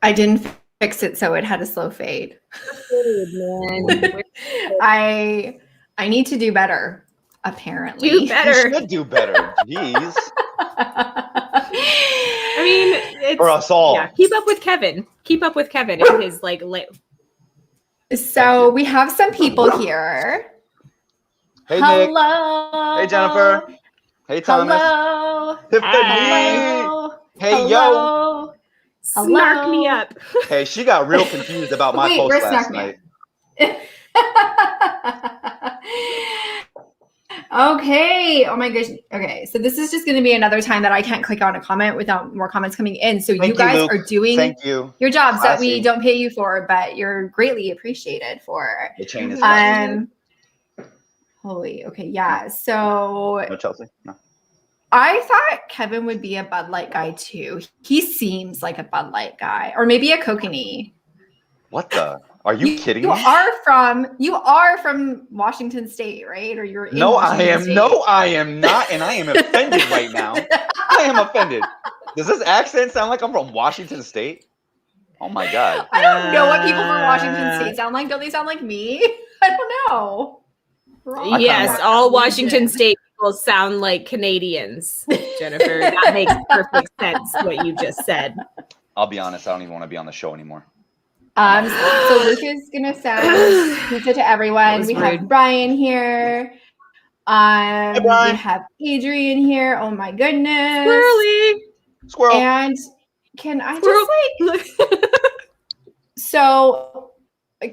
I didn't fix it, so it had a slow fade. Man. I need to do better, apparently. Do better. You should do better. Jeez. I mean, it's For us all. Yeah, keep up with Kevin. Keep up with Kevin and his like. So we have some people here. Hey, Hello. Nick. Hey, Jennifer. Hey, Thomas. Hello. Tiffany. Hello. Hey, Hello. Snark me up. She got real confused about my Wait, post where's last Snark night. Okay. Oh my gosh. Okay. So this is just going to be another time that I can't click on a comment without more comments coming in. So you guys Luke. are doing your jobs that we don't pay you for, but you're greatly appreciated for. The chain is holy. Okay. Yeah. So no Chelsea. No. I thought Kevin would be a Bud Light guy too. He seems like a Bud Light guy, or maybe a 𝐶𝐞𝐼. What the? Are you kidding me? You are from Washington State, right? Or you're in Washington State. No, I am not, and I am offended right now. I am offended. Does this accent sound like I'm from Washington State? Oh my God. I don't know what people from Washington State sound like. Don't they sound like me? I don't know. Yes, all Washington State people sound like Canadians, Jennifer. That makes perfect sense what you just said. I'll be honest, I don't even want to be on the show anymore. So Luke is gonna send pizza to everyone. We have Brian here. Hey, Brian. We have Adrian here. Oh my goodness. Squirrel. And can I just like so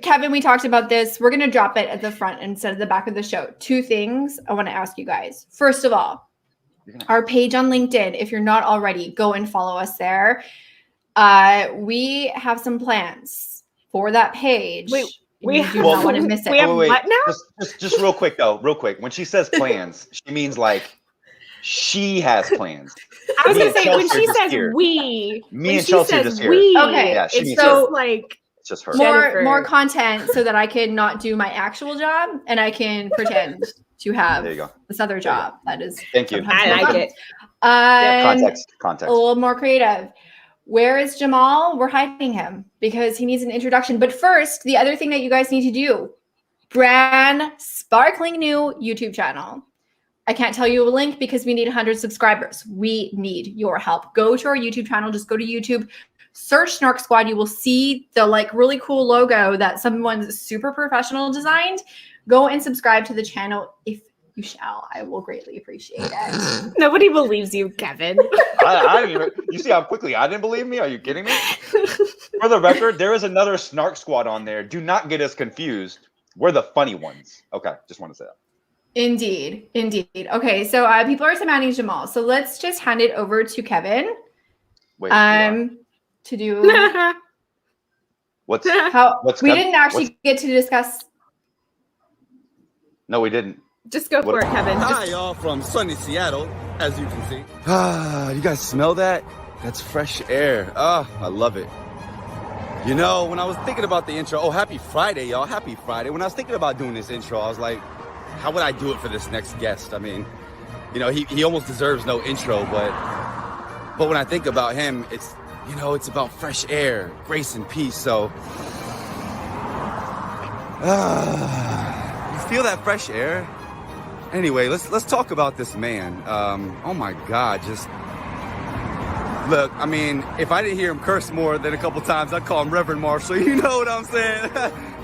Kevin, we talked about this. We're gonna drop it at the front instead of the back of the show. 2 things I want to ask you guys. First of all, our page on LinkedIn, if you're not already, go and follow us there. We have some plans for that page. Wait, we do not want to miss it. We have what now? Just real quick though, When she says plans, she means like she has plans. I was gonna say when she says we, me and Chelsea are just here. Okay, yeah, it's so like it's just her. More content so that I can not do my actual job and I can pretend to have this other job that is. Thank you. I like it. Context. A little more creative. Where is Jamal? We're hiding him because he needs an introduction. But first, the other thing that you guys need to do, brand sparkling new YouTube channel. I can't tell you a link because we need 100 subscribers. We need your help. Go to our YouTube channel. Just go to YouTube, search Snark Squad. You will see the like really cool logo that someone's super professional designed. Go and subscribe to the channel if you shall. I will greatly appreciate it. Nobody believes you, Kevin. I didn't even. You see how quickly I didn't believe me? Are you kidding me? For the record, there is another Snark Squad on there. Do not get us confused. We're the funny ones. Okay, just want to say that. Indeed. Okay, so people are surrounding Jamal. So let's just hand it over to Kevin. Wait. To do. What's we didn't actually get to discuss. No, we didn't. Just go for it, Kevin. Hi, y'all, from sunny Seattle, as you can see. Ah, you guys smell that? That's fresh air. Ah, I love it. You know, when I was thinking about the intro, happy Friday, y'all, happy Friday. When I was thinking about doing this intro, I was like, how would I do it for this next guest? I mean, you know, he almost deserves no intro, but when I think about him, it's, you know, it's about fresh air, grace and peace, so. You feel that fresh air? Anyway, let's talk about this man. Oh my God, just look. I mean, if I didn't hear him curse more than a couple times, I'd call him Reverend Marshall. You know what I'm saying?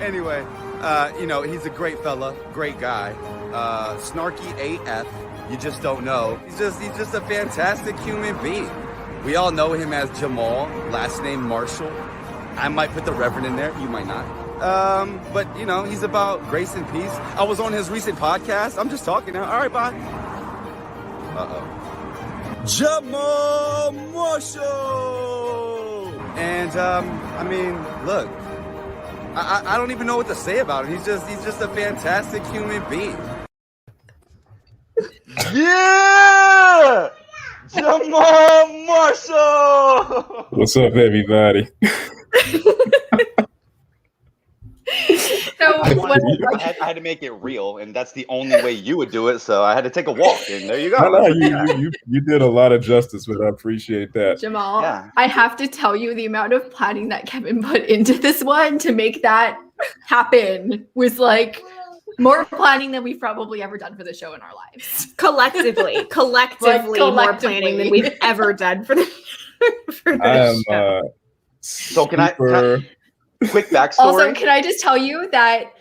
Anyway, you know, he's a great fella, great guy, snarky AF. You just don't know. He's just a fantastic human being. We all know him as Jamal, last name Marshall. I might put the Reverend in there. You might not. But you know, he's about grace and peace. I was on his recent podcast. I'm just talking now. All right, bye. Jamal Marshall. And I mean, look, I don't even know what to say about him. He's just a fantastic human being. Yeah, Jamal Marshall. What's up, everybody? So I what, had to make it real, and that's the only way you would do it. So I had to take a walk, and there you go. No, you did a lot of justice, but I appreciate that. Jamal, Yeah. I have to tell you the amount of planning that Kevin put into this one to make that happen was like more planning than we've probably ever done for the show in our lives. Collectively, more collectively. planning than we've ever done for the show. So can I quick backstory? Also, can I just tell you that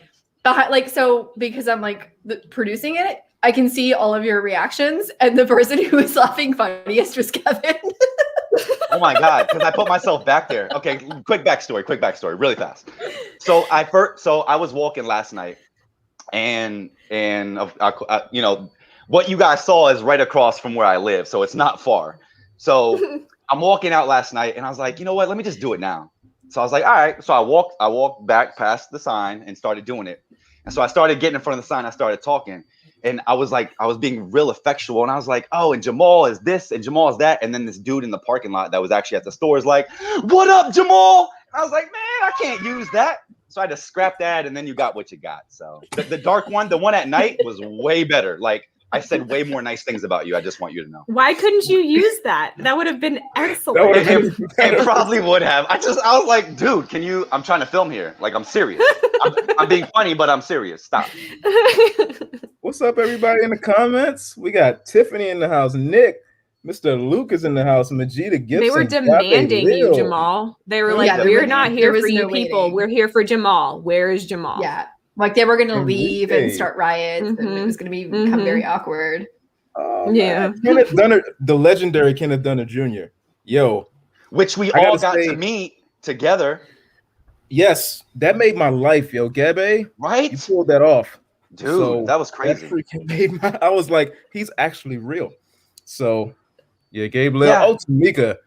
because I'm like producing it, I can see all of your reactions, and the person who was laughing funniest was Kevin. Oh my God, because I put myself back there. Okay, quick backstory, really fast. So I was walking last night, and you know what you guys saw is right across from where I live, so it's not far. So I'm walking out last night, and I was like, you know what? Let me just do it now. So I was like, all right. So I walked back past the sign and started doing it. And so I started getting in front of the sign. I started talking, and I was being real effectual. And I was like, oh, and Jamal is this, and Jamal is that. And then this dude in the parking lot that was actually at the store is like, what up, Jamal? And I was like, man, I can't use that. So I had to scrap that, and then you got what you got. So the dark one, the one at night, was way better. Like, I said way more nice things about you. I just want you to know. Why couldn't you use that? That would have been excellent. It probably would have. I was like, dude, can you? I'm trying to film here. Like, I'm serious. I'm being funny, but I'm serious. Stop. What's up, everybody in the comments? We got Tiffany in the house, Nick, Mr. Luke is in the house, Majida Gibson. They were demanding you, Jamal. They were like, we're not here for you people. Waiting. We're here for Jamal. Where is Jamal? Yeah. Like they were going to leave and start riots, and it was going to become very awkward. Yeah. Kenneth Dunner, the legendary Kenneth Dunner Jr. Yo. Which we all got to meet together. Yes, that made my life, yo. Gabe, right? You pulled that off. Dude, so that was crazy. That I was like, he's actually real. So, yeah, Gabe Lil. Yeah. Oh, Tamika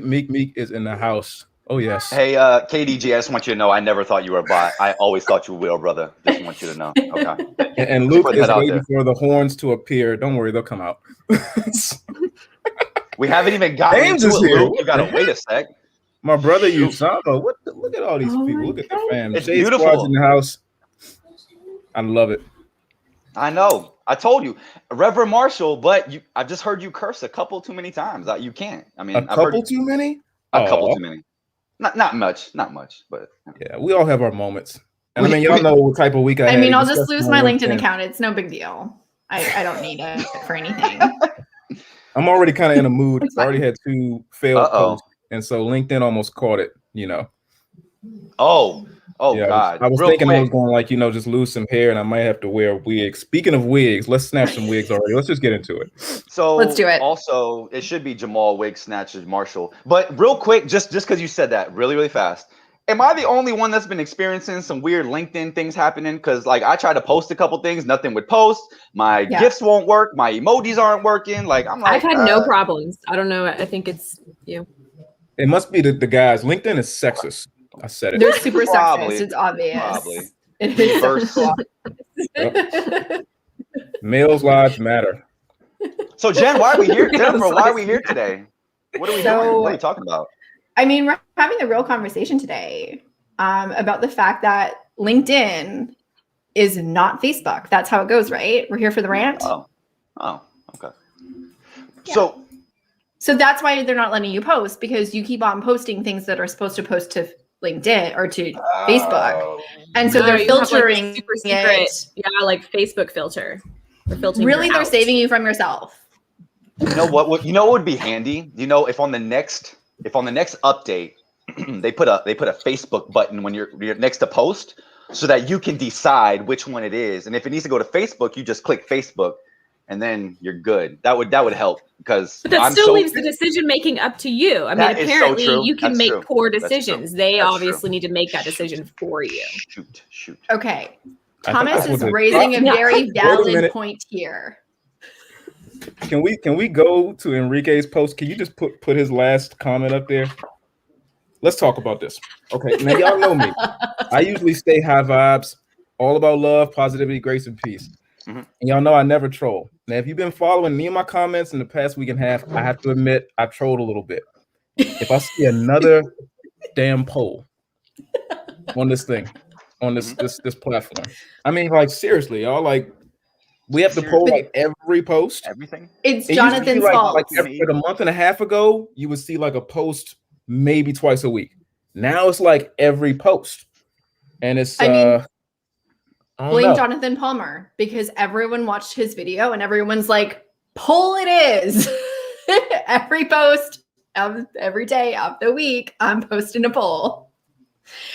Meek is in the house. Oh, yes. Hey, KDG, I just want you to know I never thought you were a bot. I always thought you were real, brother. Just want you to know. Okay. And Luke is waiting for the horns to appear. Don't worry, they'll come out. We haven't even gotten into it, Luke. You got to wait a sec. My brother Usama. Look at all these people. Look at the fam. It's Shade beautiful. Squad's in the house. I love it. I know. I told you, Reverend Marshall, but I've just heard you curse a couple too many times. You can't. I mean, a couple too many? A couple too many. Not much, but yeah, we all have our moments. And I mean, y'all know what type of week I had. I mean, I'll just lose my LinkedIn account. It's no big deal. I don't need it for anything. I'm already kind of in a mood. I already had 2 failed posts, and so LinkedIn almost caught it. You know. Oh yeah, God! I was thinking I was going to just lose some hair, and I might have to wear a wig. Speaking of wigs, let's snap some wigs already. Let's just get into it. So let's do it. Also, it should be Jamal wig snatches Marshall. But real quick, just because you said that really fast, am I the only one that's been experiencing some weird LinkedIn things happening? Because I try to post a couple things, nothing would post. My GIFs won't work. My emojis aren't working. I've had no problems. I don't know. I think it's you. It must be the guys. LinkedIn is sexist. I said it. They're super sexist. It's obvious. Probably. It is so Males' lives matter. So Jen, why are we here? Jennifer, why are we here today? What are we doing? What are you talking about? I mean, we're having a real conversation today about the fact that LinkedIn is not Facebook. That's how it goes, right? We're here for the rant. Oh, okay. Yeah. So that's why they're not letting you post, because you keep on posting things that are supposed to post to LinkedIn or to Facebook, and so they're filtering super secret, like Facebook filter. Really, they're saving you from yourself. You know what? You know what would be handy? You know, if on the next update they put a Facebook button when you're next to post, so that you can decide which one it is, and if it needs to go to Facebook, you just click Facebook. And then you're good. That would help, because but that still leaves the decision making up to you. I mean, apparently you can make poor decisions. They obviously need to make that decision for you. Shoot. Okay. Thomas is raising a very valid point here. Can we go to Enrique's post? Can you just put his last comment up there? Let's talk about this. Okay. Now y'all know me. I usually stay high vibes, all about love, positivity, grace, and peace. Mm-hmm. And y'all know I never troll. Now, if you've been following me and my comments in the past week and a half, I have to admit I trolled a little bit. If I see another damn poll on this thing, on this platform. I mean, like seriously, y'all. Like we have to poll like every post. Everything. It's Jonathan's fault. Like a month and a half ago, you would see like a post maybe twice a week. Now it's like every post, and it's. Blame Jonathan Palmer because everyone watched his video and everyone's like, poll it is. Every post of every day of the week, I'm posting a poll.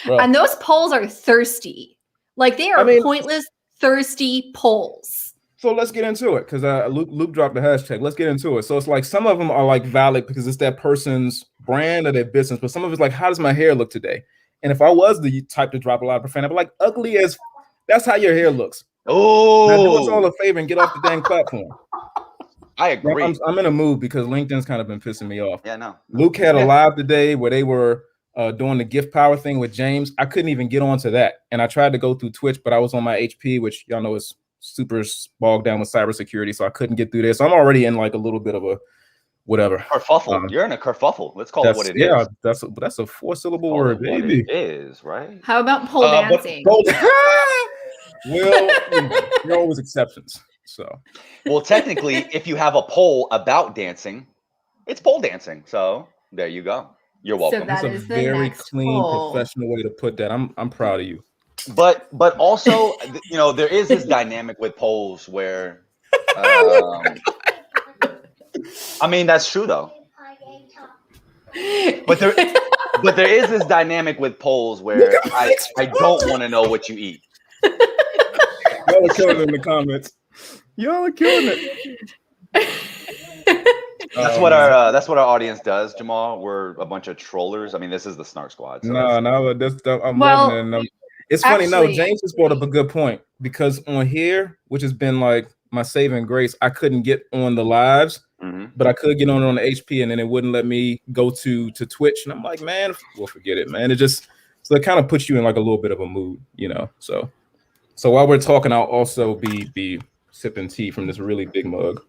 Bro. And those polls are thirsty. Like they are pointless, thirsty polls. So let's get into it because Luke dropped the hashtag. Let's get into it. So it's like some of them are like valid because it's that person's brand or their business, but some of it's like, how does my hair look today? And if I was the type to drop a lot of profanity, I'd be like, ugly as. That's how your hair looks. Oh, now do us all a favor and get off the dang platform. I agree. I'm in a mood because LinkedIn's kind of been pissing me off. Yeah, no. Luke had a live today where they were doing the gift power thing with James. I couldn't even get onto that, and I tried to go through Twitch, but I was on my HP, which y'all know is super bogged down with cybersecurity, so I couldn't get through there. So I'm already in like a little bit of a whatever kerfuffle. You're in a kerfuffle. Let's call it what it is. Yeah, that's a 4-syllable word, baby. It is right. How about pole dancing? Well, there are always exceptions. So, well, technically, if you have a poll about dancing, it's pole dancing. So there you go. You're welcome. So that it's a very clean, professional way to put that. I'm proud of you. But also, you know, there is this dynamic with polls where, I mean, that's true though. But there is this dynamic with polls where I don't want to know what you eat. Y'all are killing it in the comments. Y'all are killing it. That's what our audience does, Jamal. We're a bunch of trollers. I mean, this is the Snark Squad. So I'm loving it. It's funny. No, James just brought up a good point because on here, which has been like my saving grace, I couldn't get on the lives, but I could get on the HP, and then it wouldn't let me go to Twitch. And I'm like, man, well, forget it, man. It kind of puts you in like a little bit of a mood, you know. So while we're talking, I'll also be sipping tea from this really big mug.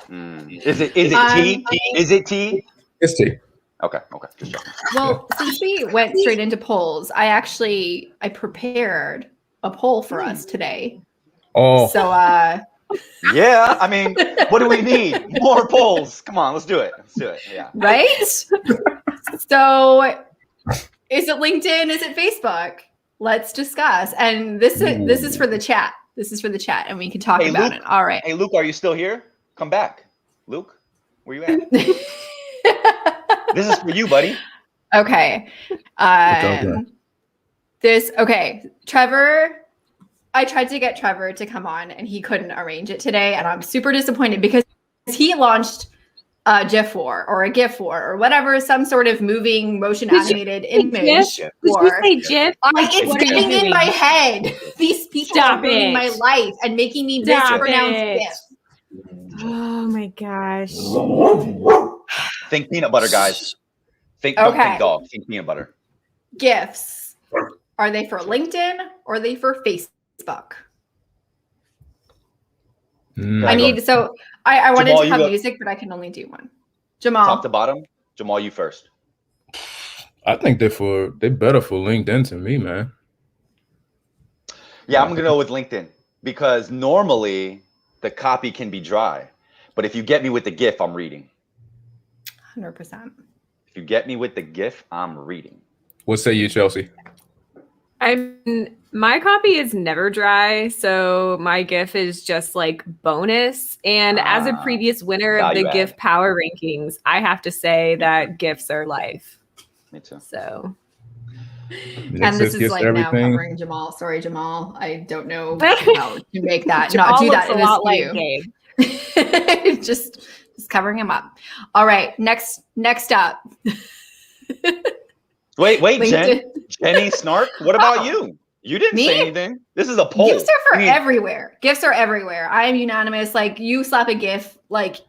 Is it tea? Is it tea? It's tea. Okay. Just joking. Well, since we went straight into polls, I prepared a poll for us today. Oh. So yeah, I mean, what do we need? More polls. Come on, let's do it. Yeah. Right? So is it LinkedIn? Is it Facebook? Let's discuss. And this is for the chat. This is for the chat, and we can talk about Luke, it. All right. Hey, Luke, are you still here? Come back. Luke, where you at? This is for you, buddy. Okay. Trevor, I tried to get Trevor to come on, and he couldn't arrange it today, and I'm super disappointed because he launched a GIF war or a GIF war or whatever, some sort of moving motion animated image. Did you say GIF? It's getting in my head. These people are ruining my life and making me mispronounce GIF. Oh my gosh. Think peanut butter, guys. Don't think dog. Think peanut butter. GIFs. Are they for LinkedIn or are they for Facebook? I wanted Jamal, to have music, but I can only do one. Jamal. Top to bottom. Jamal, you first. I think they're better for LinkedIn to me, man. Yeah, I'm gonna go with LinkedIn because normally the copy can be dry, but if you get me with the GIF, I'm reading. 100%. If you get me with the GIF, I'm reading. What say you, Chelsea? My copy is never dry, so my GIF is just like bonus. And as a previous winner of the GIF power rankings, I have to say that GIFs are life. Me too. So. And this is like now covering Jamal. Sorry, Jamal. I don't know how to make that not do that in this view. just covering him up. All right, next up. Wait, Jenny Snark. What about you? You didn't say anything. This is a poll. GIFs are everywhere. GIFs are everywhere. I am unanimous. Like you slap a GIF like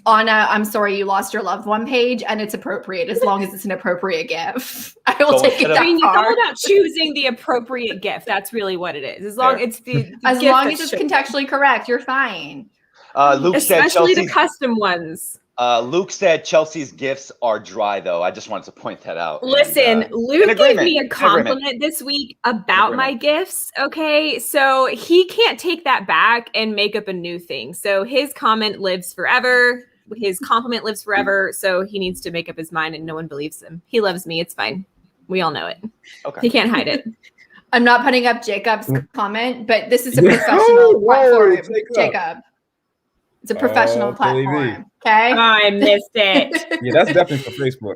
on a "I'm sorry you lost your loved one" page, and it's appropriate as long as it's an appropriate GIF. I will take it that it's all about choosing the appropriate GIF. That's really what it is. As long as it's contextually correct, you're fine. Luke especially said the custom ones. Luke said Chelsea's gifts are dry, though. I just wanted to point that out. Listen, And, Luke gave me a compliment this week about my gifts. Okay, so he can't take that back and make up a new thing. So his comment lives forever. His compliment lives forever. So he needs to make up his mind, and no one believes him. He loves me. It's fine. We all know it. Okay. He can't hide it. I'm not putting up Jacob's comment, but this is a professional platform, Jacob. It's a professional platform. Okay. I missed it. Yeah, that's definitely for Facebook.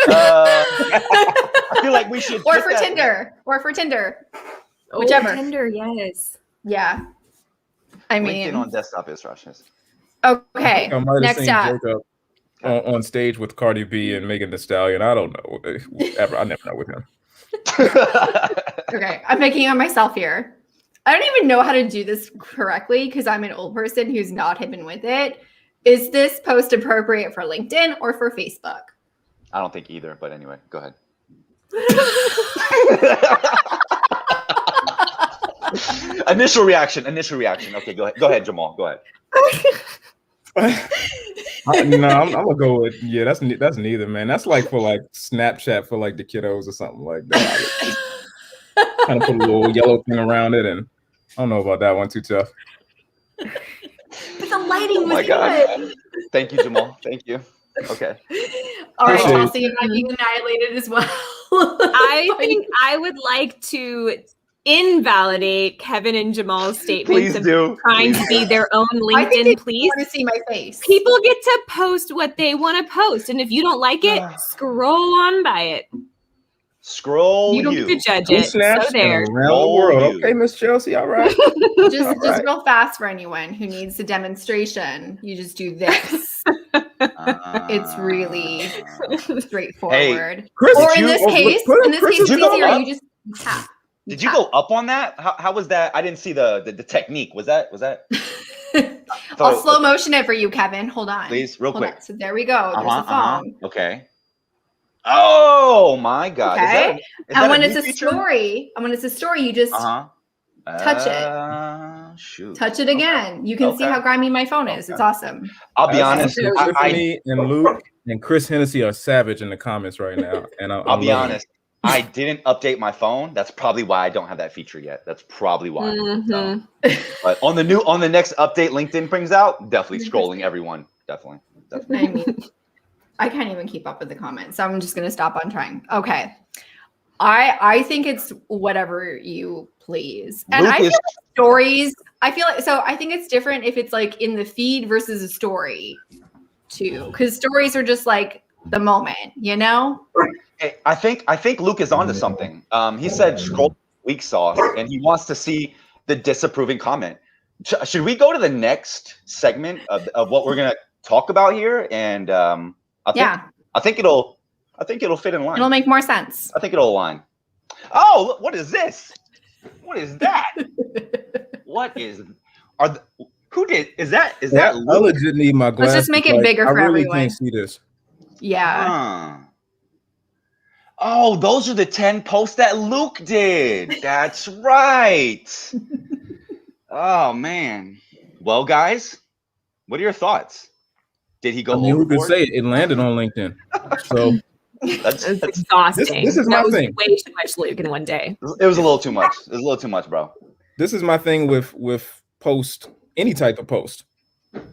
I feel like we should. Or for Tinder. Whichever. Tinder, yes. Yeah. I mean, LinkedIn on desktop is rushes. Okay. I might have Next seen up. Jacob on stage with Cardi B and Megan Thee Stallion. I don't know. I never know with him. Okay. I'm making on myself here. I don't even know how to do this correctly because I'm an old person who's not hip with it. Is this post appropriate for LinkedIn or for Facebook? I don't think either, but anyway, go ahead. Initial reaction. Okay, go ahead, Jamal. Go ahead. I'm gonna go with that's neither, man. That's like for like Snapchat for like the kiddos or something like that. Kind of put a little yellow thing around it, and I don't know about that one too tough. But the lighting was good. Thank you, Jamal. Thank you. Okay. All right, Chelsea, am I being annihilated as well? I think I would like to invalidate Kevin and Jamal's statements of trying to be their own LinkedIn. Please want to see my face. People get to post what they want to post, and if you don't like it, scroll on by it. You don't get to judge it. So there. Around the world. Okay, Miss Chelsea. All right. Just real fast for anyone who needs a demonstration. You just do this. It's really straightforward. Hey, Chris, or in this case, it's easier. You just tap. Did you go up on that? How was that? I didn't see the technique. Was that? I'll slow motion it for you, Kevin. Hold on. Please, real quick. So there we go. There's the phone. Okay. Oh my God. Okay. And when it's a story, you just touch it. Shoot. Touch it again. You can see how grimy my phone is. It's awesome. I'll be honest. Tiffany and Luke and Chris Hennessy are savage in the comments right now. And I'll be honest. I didn't update my phone. That's probably why I don't have that feature yet. That's probably why. So, but on the next update LinkedIn brings out, definitely scrolling everyone. Definitely. I mean, I can't even keep up with the comments. So I'm just going to stop on trying. Okay. I think it's whatever you please. And I feel like stories, I think it's different if it's like in the feed versus a story too. Because stories are just like the moment, you know? Hey, I think Luke is onto something. He said scroll weak sauce, and he wants to see the disapproving comment. Should we go to the next segment of what we're gonna talk about here? And I think it'll fit in line. It'll make more sense. I think it'll align. Oh, look, what is this? What is that? Who did? Is that Luke? I legit need my glasses. Let's just make it bigger for everyone. I really can't see this. Yeah. Oh, those are the 10 posts that Luke did. That's right. Oh, man. Well, guys, what are your thoughts? Did he go overboard? Who could say it? It landed on LinkedIn. So that's exhausting. This is my thing. Way too much Luke in one day. It was a little too much. It was a little too much, bro. This is my thing with post, any type of post.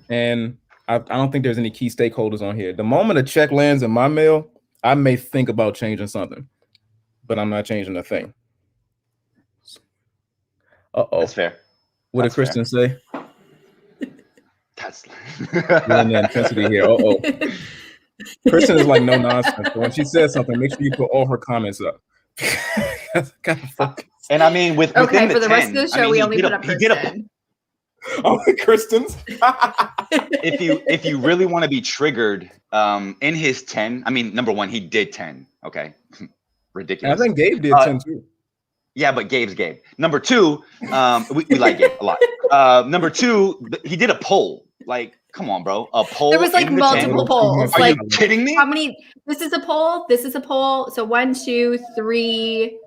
And I don't think there's any key stakeholders on here. The moment a check lands in my mail, I may think about changing something, but I'm not changing a thing. That's fair. What did Kristen say? That's the intensity here. Kristen is like no nonsense. But when she says something, make sure you put all her comments up. Kind of focus. And I mean, for the rest of the show, we only put up Kristen. Kristen's. if you really want to be triggered, in his 10, I mean, number one, he did 10. Okay, ridiculous. And I think Gabe did 10 too. Yeah, but Gabe's Gabe. Number two, we like Gabe a lot. Number two, he did a poll. Like, come on, bro, a poll. There was like multiple polls. Are like, you kidding me? How many? This is a poll. This is a poll. So 1, 2, 3.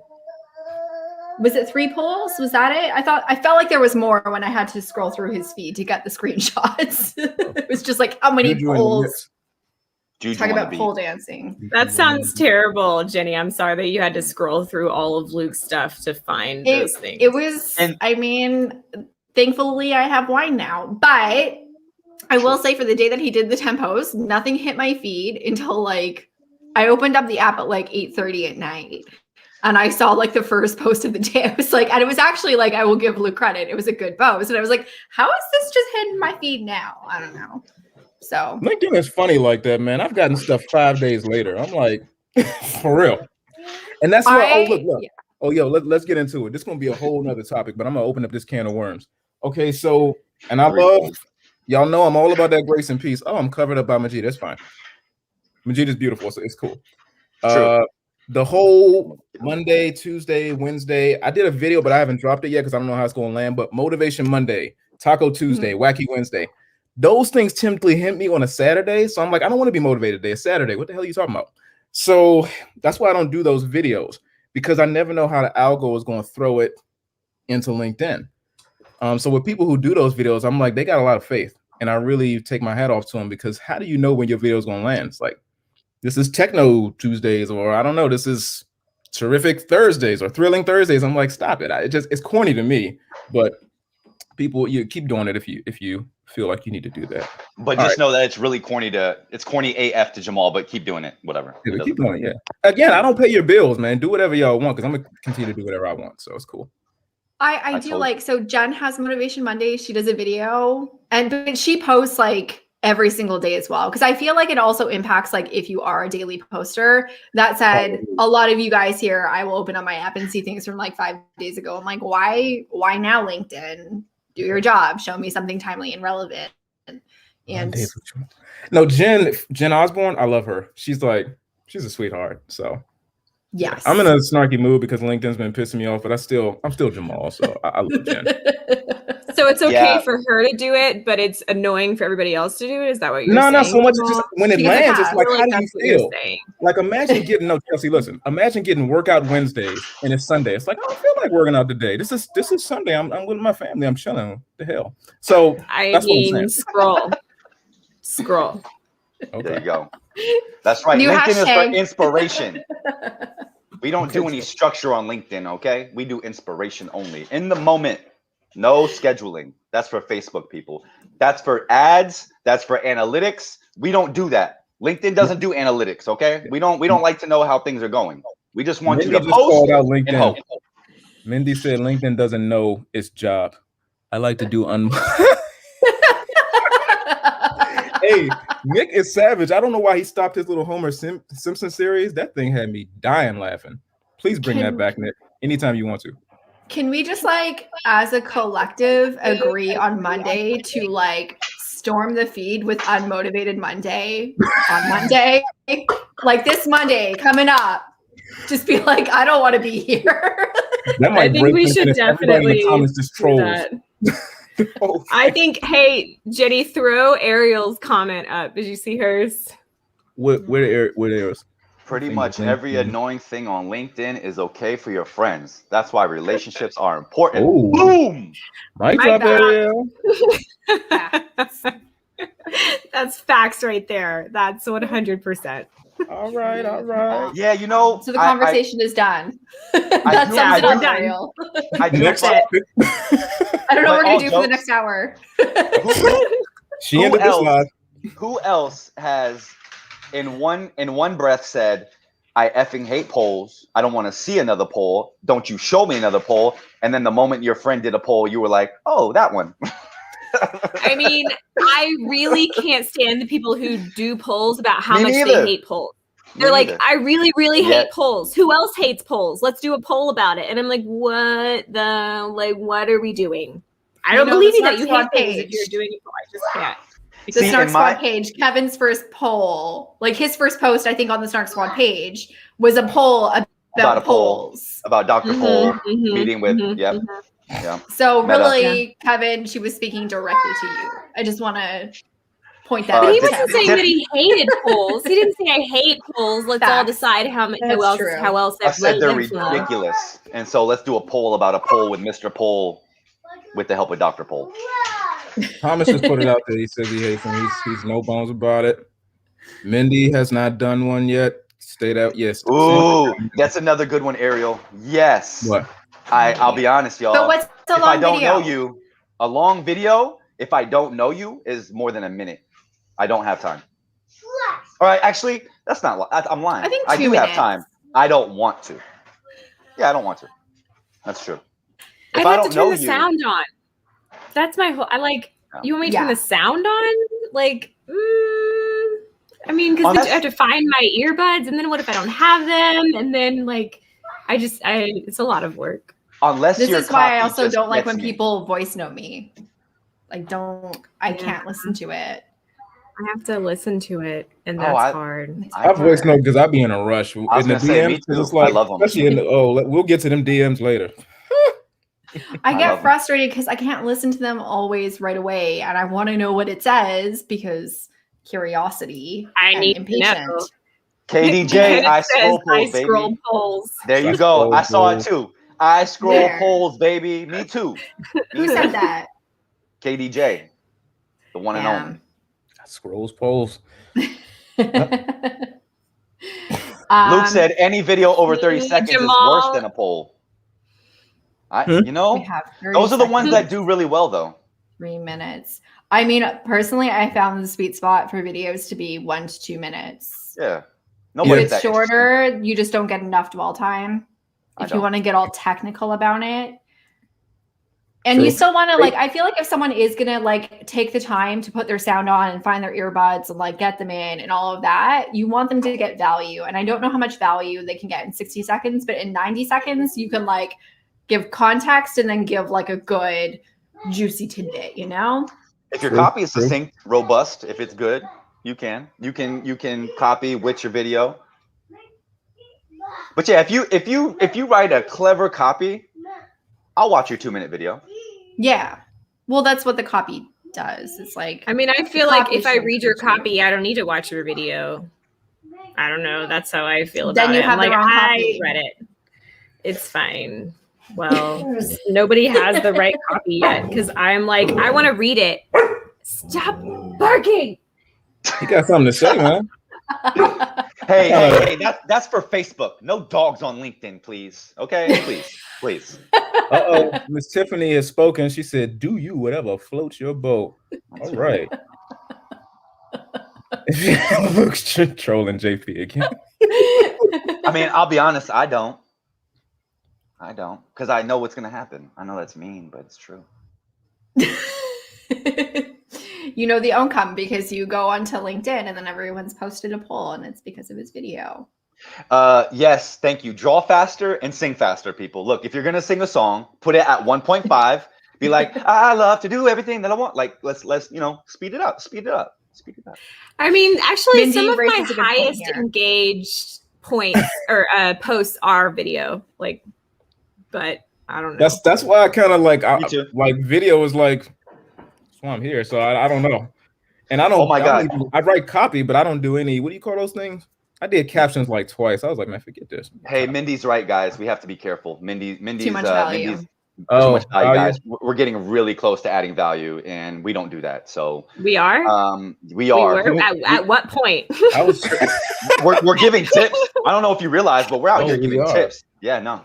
Was it 3 polls? Was that it? I felt like there was more when I had to scroll through his feed to get the screenshots. It was just like how many polls. Talk about pole dancing. That sounds terrible, Jenny. I'm sorry that you had to scroll through all of Luke's stuff to find those things. It was, I mean, thankfully I have wine now, but I will say for the day that he did the tempos, nothing hit my feed until like I opened up the app at like 8:30 at night. And I saw like the first post of the day. I was like, and it was actually like, I will give Luke credit. It was a good post. And I was like, how is this just hitting my feed now? I don't know. So LinkedIn is funny like that, man. I've gotten stuff 5 days later. I'm like, for real. And that's why, look. Yeah. Oh, yo, let's get into it. This is going to be a whole nother topic, but I'm going to open up this can of worms. Okay, so, and I love, y'all know I'm all about that grace and peace. Oh, I'm covered up by Majid. That's fine. Majid is beautiful, so it's cool. The whole Monday, Tuesday, Wednesday, I did a video, but I haven't dropped it yet because I don't know how it's going to land. But Motivation Monday, Taco Tuesday, Wacky Wednesday, those things typically hit me on a Saturday. So I'm like, I don't want to be motivated today. It's Saturday. What the hell are you talking about? So that's why I don't do those videos, because I never know how the algo is going to throw it into LinkedIn. So with people who do those videos, I'm like, they got a lot of faith. And I really take my hat off to them, because how do you know when your video is going to land? It's like, this is Techno Tuesdays, or I don't know, this is Terrific Thursdays or Thrilling Thursdays. I'm like, stop it. It's corny to me, but people, you keep doing it if you feel like you need to do that. But just know that it's really corny it's corny AF to Jamal, but keep doing it, whatever. Yeah, keep doing it, yeah. Again, I don't pay your bills, man. Do whatever y'all want, because I'm gonna continue to do whatever I want. So it's cool. I do like, so Jen has Motivation Monday. She does a video, but she posts like every single day as well, because I feel like it also impacts like if you are a daily poster. That said, a lot of you guys here, I will open up my app and see things from like 5 days ago. I'm like, why now, LinkedIn? Do your job. Show me something timely and relevant. And no, Jen Osborne, I love her. She's a sweetheart. So yes, I'm in a snarky mood because LinkedIn's been pissing me off, but I'm still Jamal. So I love Jen. So it's okay for her to do it, but it's annoying for everybody else to do it. Is that what you're saying? No, so much. Just when it lands, it's like, really, how do you feel? Like, imagine getting Chelsea. Listen, imagine getting workout Wednesdays and it's Sunday. It's like, I don't feel like working out today. This is Sunday. I'm with my family. I'm chilling. What the hell? So that's what I'm saying. Scroll. Okay. There you go. That's right. New LinkedIn hashtag. is for inspiration. We don't do any structure on LinkedIn, okay? We do inspiration only. In the moment. No scheduling. That's for Facebook people. That's for ads. That's for analytics. We don't do that. LinkedIn doesn't do analytics, okay? We don't like to know how things are going. We just want you to post out LinkedIn. and hope. Mindy said LinkedIn doesn't know its job. I like to do Hey, Nick is savage. I don't know why he stopped his little Homer Simpson series. That thing had me dying laughing. Please bring that back, Nick, anytime you want to. Can we just like, as a collective, agree on Monday to like storm the feed with Unmotivated Monday on Monday? Like this Monday coming up, just be like, I don't want to be here. I think we should definitely do that. I think, hey, Jenny, throw Ariel's comment up. Did you see hers? Where Ariel's? Pretty much every annoying thing on LinkedIn is okay for your friends. That's why relationships are important. Ooh. Boom! Mic drop, Ariel. That's facts right there. That's 100%. All right. Yeah, you know. So the conversation is done. That's yeah, done. Ariel. I don't know what we're gonna do for the next hour. She ended this live. Who else has in one breath said, I effing hate polls. I don't want to see another poll. Don't you show me another poll. And then the moment your friend did a poll, you were like, oh, that one. I mean, I really can't stand the people who do polls about how much they hate polls. They're like, I really, really hate polls. Who else hates polls? Let's do a poll about it. And I'm like, what are we doing? I don't believe you that you hate polls if you're doing a poll. I just can't. The Snark Squad page, Kevin's first poll, like his first post, I think, on the Snark Squad page was a poll about polls. About Dr. Poll meeting with, yeah. So really, Kevin, she was speaking directly to you. I just want to point that But out. he to wasn't him. saying that he hated polls. He didn't say I hate polls. Let's all Facts. decide how That's else true. I said they're lives well. ridiculous, and so let's do a poll about a poll with Mr. Poll, with the help of Dr. Poll. Thomas just put it out there. He says he hates him. He's no bones about it. Mindy has not done one yet. Stayed out. Yes. Ooh, that's another good one, Ariel. Yes. What? I'll be honest, y'all. But what's a if long I don't video? know you, a long video, if I don't know you, is more than a minute. I don't have time. All right, actually, that's not. I'm lying. I think I 2 do minutes. have time. I don't want to. Yeah, I don't want to. That's true. I If I have don't to turn know the you, sound on. That's my whole. You want me to turn Yeah. the sound on? Like, I mean, because then I have to find my earbuds, and then what if I don't have them? And then it's a lot of work. unless This your is why I copy also just don't like gets when me. people voice note me. Like, I Yeah. can't listen to it. I have to listen to it, and Oh, that's hard. I voice note because I be in a rush I was in the gonna say, DMs. me 'Cause too. it's like, I love 'em. especially in the we'll get to them DMs later. I love get 'em. frustrated because I can't listen to them always right away, and I want to know what it says because curiosity I and need to impatient. know. KDJ, I It says scroll I polls, baby. scroll polls. There you I go. scroll I saw it polls. too. I scroll Where? polls, baby. Me too. Who said that? KDJ, the one and only. Scrolls polls. Luke said any video over 30 seconds is worse Jamal. than a poll. Hmm? You know, we have 30 those are the ones seconds, that do really well, though. 3 minutes. I mean, personally, I found the sweet spot for videos to be 1 to 2 minutes. Yeah. If Nobody's it's that interesting. shorter, you just don't get enough dwell time. I If you don't. want to get all technical about it. And True. you still want to I feel like if someone is going to take the time to put their sound on and find their earbuds and get them in and all of that, you want them to get value. And I don't know how much value they can get in 60 seconds, but in 90 seconds, you can give context and then give a good juicy tidbit, you know? If your True, copy is true. succinct, robust, if it's good, you can copy with your video. But yeah, if you write a clever copy, I'll watch your 2-minute video. Yeah. Well, that's what the copy does. It's I mean, I feel The like copy if I should read your be true. copy, I don't need to watch your video. I don't know. That's how I feel Then about you it. have I'm the wrong I copy. read it. It's fine. Well, nobody has the right copy yet because I'm I want to read it. Stop barking. You got something to say, man. Hey, that's for Facebook. No dogs on LinkedIn, please. Okay, please. Uh-oh, Miss Tiffany has spoken. She said, "Do you whatever floats your boat." All right. Luke's trolling JP again. I mean, I'll be honest, I don't, because I know what's gonna happen. I know that's mean, but it's true. You know the outcome because you go onto LinkedIn and then everyone's posted a poll and it's because of his video. Yes, thank you. Draw faster and sing faster, people. Look, if you're gonna sing a song, put it at 1.5. Be like, I love to do everything that I want. Let's speed it up. I mean, actually, Mindy some of my raises a good point highest here. engaged points or posts are video. But I don't know. That's why I kind of Me too. video is that's why I'm here. So I don't know. And I don't. Oh my God. I write copy, but I don't do any. What do you call those things? I did captions twice. I was like, man, forget this. Hey, Mindy's right, guys. We have to be careful. Mindy's Too much value. Mindy's too much value, guys. We're getting really close to adding value, and we don't do that. So We are. we are. were? At what point? I was. We're giving tips. I don't know if you realize, but we're out here we giving are. tips. Yeah, no.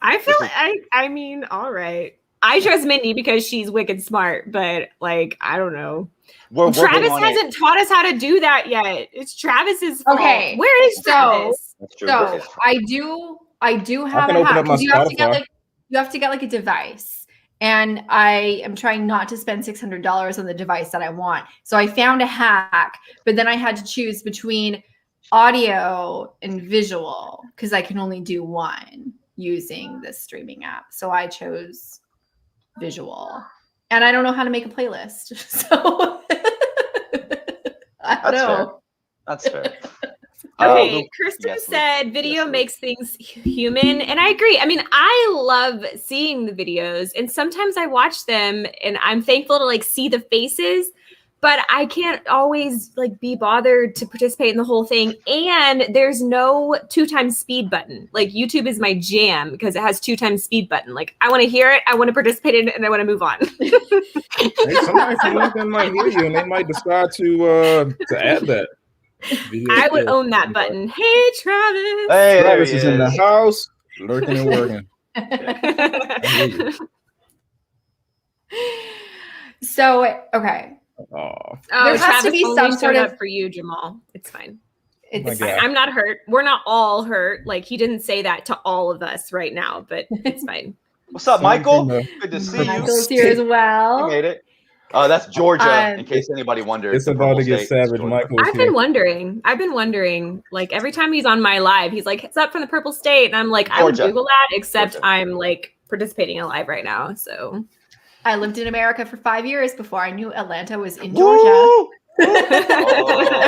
I feel This I mean, all right. I trust Mindy because she's wicked smart, but I don't know. We're working Travis on it. hasn't taught us how to do that yet. It's Travis's fault. Okay, Where is so- Travis? That's true. So I do have can a open hack up my because you have to Spotify. get a device, and I am trying not to spend $600 on the device that I want. So I found a hack, but then I had to choose between audio and visual because I can only do one using this streaming app. So I chose visual, and I don't know how to make a playlist. So I don't know. That's fair. Okay, Luke- Kristen yes, Luke. said video Yes, Luke. makes things human, and I agree. I mean, I love seeing the videos, and sometimes I watch them, and I'm thankful to see the faces. but I can't always like be bothered to participate in the whole thing. And there's no 2x speed button. Like YouTube is my jam because it has 2x speed button. Like I want to hear it, I want to participate in it, and I want to move on. Hey, somebody from LinkedIn might hear you and they might decide to add that. I would own that button. Hey, Travis. Hey, Travis is in the house, lurking and working. So, okay. Oh, There has Travis to be only some showed sort of- up for you, Jamal. It's fine. It's God. I'm not hurt. We're not all hurt. Like he didn't say that to all of us right now, but it's fine. What's up, Michael? Something Good to see you. Michael's here as You well. made it. That's Georgia, in case anybody wondered. it's The about to purple get state is savage. Georgia. Michael's I've here. been wondering, like every time he's on my live, he's like, it's up from the purple state. And I'm like, I would Georgia. Google that, except Georgia. I'm like participating in a live right now. So I lived in America for 5 years before I knew Atlanta was in Georgia. Woo! Oh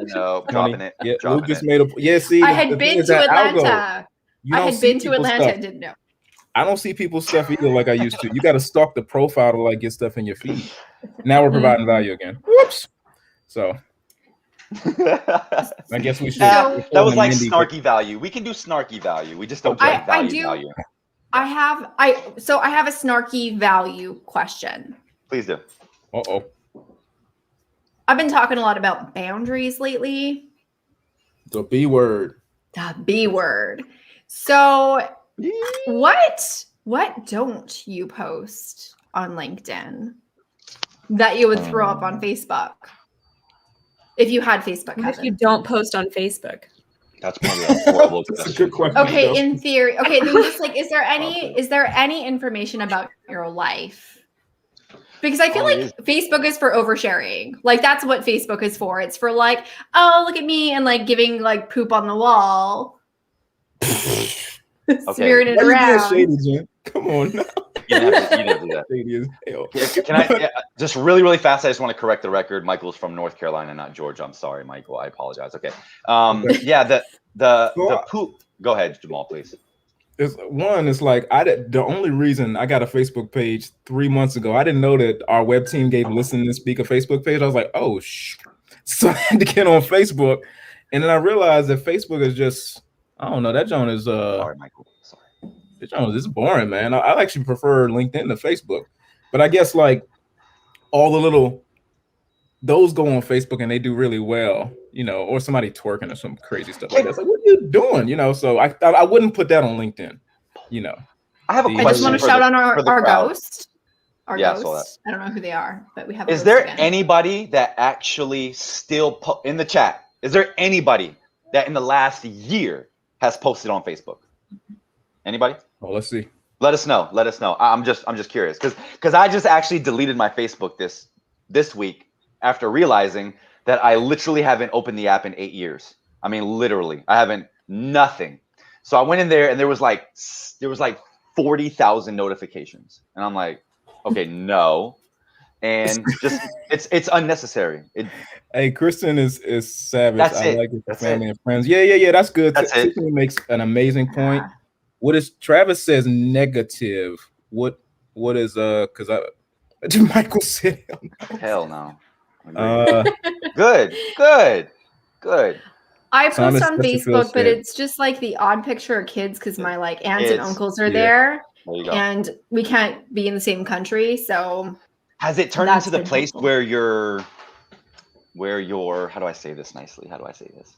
no, dropping it. Yeah, Luke dropping just it. made a. Yeah, see, I the had thing been is to that I'll go. Atlanta. You I don't had see been to people's Atlanta stuff. and didn't know. I don't see people's stuff either like I used to. You got to stalk the profile to like get stuff in your feed. Now we're providing value again. Whoops. So I guess we should. So- that was like snarky value. We can do snarky value. We just don't do like I value do- value. I have a snarky value question. Please do. Uh-oh. I've been talking a lot about boundaries lately. The B word. The B word. So what don't you post on LinkedIn that you would throw up on Facebook? If you had Facebook, what if Kevin? you don't post on Facebook? That's probably a horrible That's a question. good question. Okay, though. in theory. Okay, then just like, is there any information about your life? Because I feel like Facebook is for oversharing. Like that's what Facebook is for. It's for like, oh, look at me, and like giving like poop on the wall, smearing it Why you being around. shady, Jen? Come on now. You didn't have to do that. Shady as hell. Can I just really fast? I just want to correct the record. Michael's from North Carolina, not Georgia. I'm sorry, Michael. I apologize. Okay. Yeah. The poop. Go ahead, Jamal, please. It's like the only reason I got a Facebook page 3 months ago, I didn't know that our web team gave Listen to Speak a Facebook page. I was like, oh, so I had to get on Facebook, and then I realized that Facebook is just, I don't know, that John is Sorry, Michael. Sorry. that John is boring, man. I actually prefer LinkedIn to Facebook, but I guess like all the little those go on Facebook and they do really well, you know, or somebody twerking or some crazy stuff like that. It's like, what are you doing? You know, so I wouldn't put that on LinkedIn, you know. I have a I question. just want to for shout the- on our for the crowd. ghost. Our Yeah, I saw ghost. I don't know who they are, but we have. A Is ghost there again. anybody that actually still in the chat? Is there anybody that in the last year has posted on Facebook? Anybody? Oh, let's see. Let us know. Let us know. I'm just curious because I just actually deleted my Facebook this week after realizing that I literally haven't opened the app in 8 years. I mean, literally, I haven't nothing. So I went in there and there was like 40,000 notifications, and I'm like, okay, no, and just it's unnecessary. Hey, Kristen is savage. That's I it. like it for That's family and friends. Yeah. That's good. That's it. Tiffany makes an amazing point. What is Travis says negative? What is because Michael said Hell no. Good. Good. I post Thomas on Chesterfield Facebook, but said- it's just like the odd picture of kids because my like aunts and Kids. uncles are Yeah. there, There you go. and we can't be in the same country. So Has it turned That's into the been place helpful. where you're how do I say this nicely? How do I say this?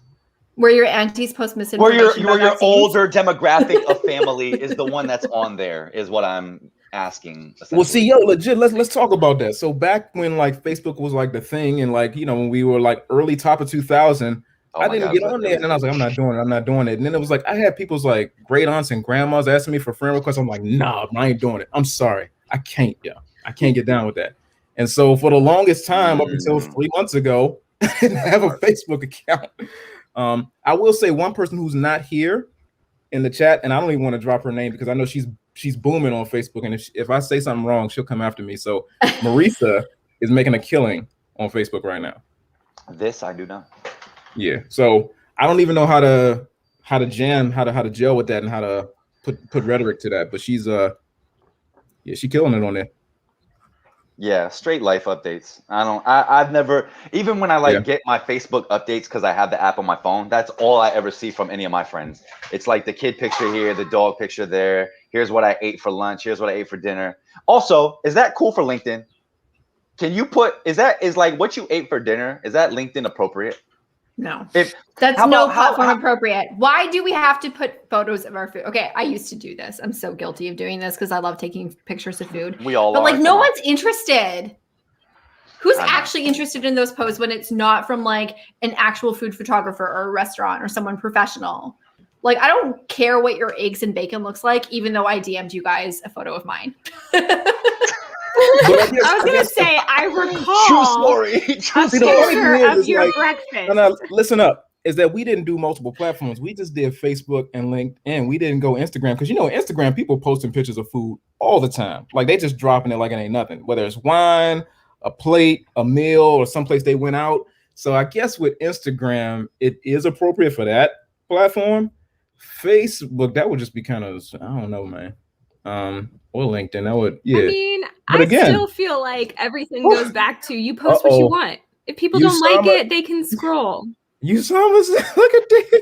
where your aunties post Where misinformation. your about vaccines? older demographic of family is the one that's on there, is what I'm asking. Well, see, essentially. legit. Let's talk about that. So back when like Facebook was like the thing, and like when we were like early top of 2000, Oh I my didn't God, get but on there, and then I was like, I'm not doing it. And then it was like I had people's like great aunts and grandmas asking me for friend requests. I'm like, nah, I ain't doing it. I'm sorry, I can't. Yeah, I can't get down with that. And so for the longest time, up until 3 months ago, I didn't have a Facebook account. I will say one person who's not here in the chat, and I don't even want to drop her name because I know she's booming on Facebook, and if I say something wrong, she'll come after me. So Marisa is making a killing on Facebook right now. This I do not. Yeah. So I don't even know how to jam, how to gel with that, and how to put rhetoric to that. But she's she killing it on there. Yeah, straight life updates. I've never, even when I like get my Facebook updates because I have the app on my phone, that's all I ever see from any of my friends. It's like the kid picture here, the dog picture there. Here's what I ate for lunch. Here's what I ate for dinner. Also, is that cool for LinkedIn? Can you put, is like what you ate for dinner? Is that LinkedIn appropriate? No, If that's how no about- platform how- appropriate. Why do we have to put photos of our food? Okay, I used to do this. I'm so guilty of doing this because I love taking pictures of food. We all But are. like, no Come on. one's interested. Who's I know. actually interested in those posts when it's not from like an actual food photographer or a restaurant or someone professional? Like, I don't care what your eggs and bacon looks like, even though I DM'd you guys a photo of mine. I was gonna say, I recall True story. True a story. picture of your like, breakfast. No, listen up. Is that we didn't do multiple platforms. We just did Facebook and LinkedIn. We didn't go Instagram because, you know, Instagram, people posting pictures of food all the time. Like, they just dropping it like it ain't nothing, whether it's wine, a plate, a meal, or someplace they went out. So I guess with Instagram, it is appropriate for that platform. Facebook, that would just be kind of, I don't know, man. Or LinkedIn, that would, yeah. I mean, But I again- still feel like everything goes back to you post what you want. If people You don't like saw it, they can scroll. You saw us. Look at this.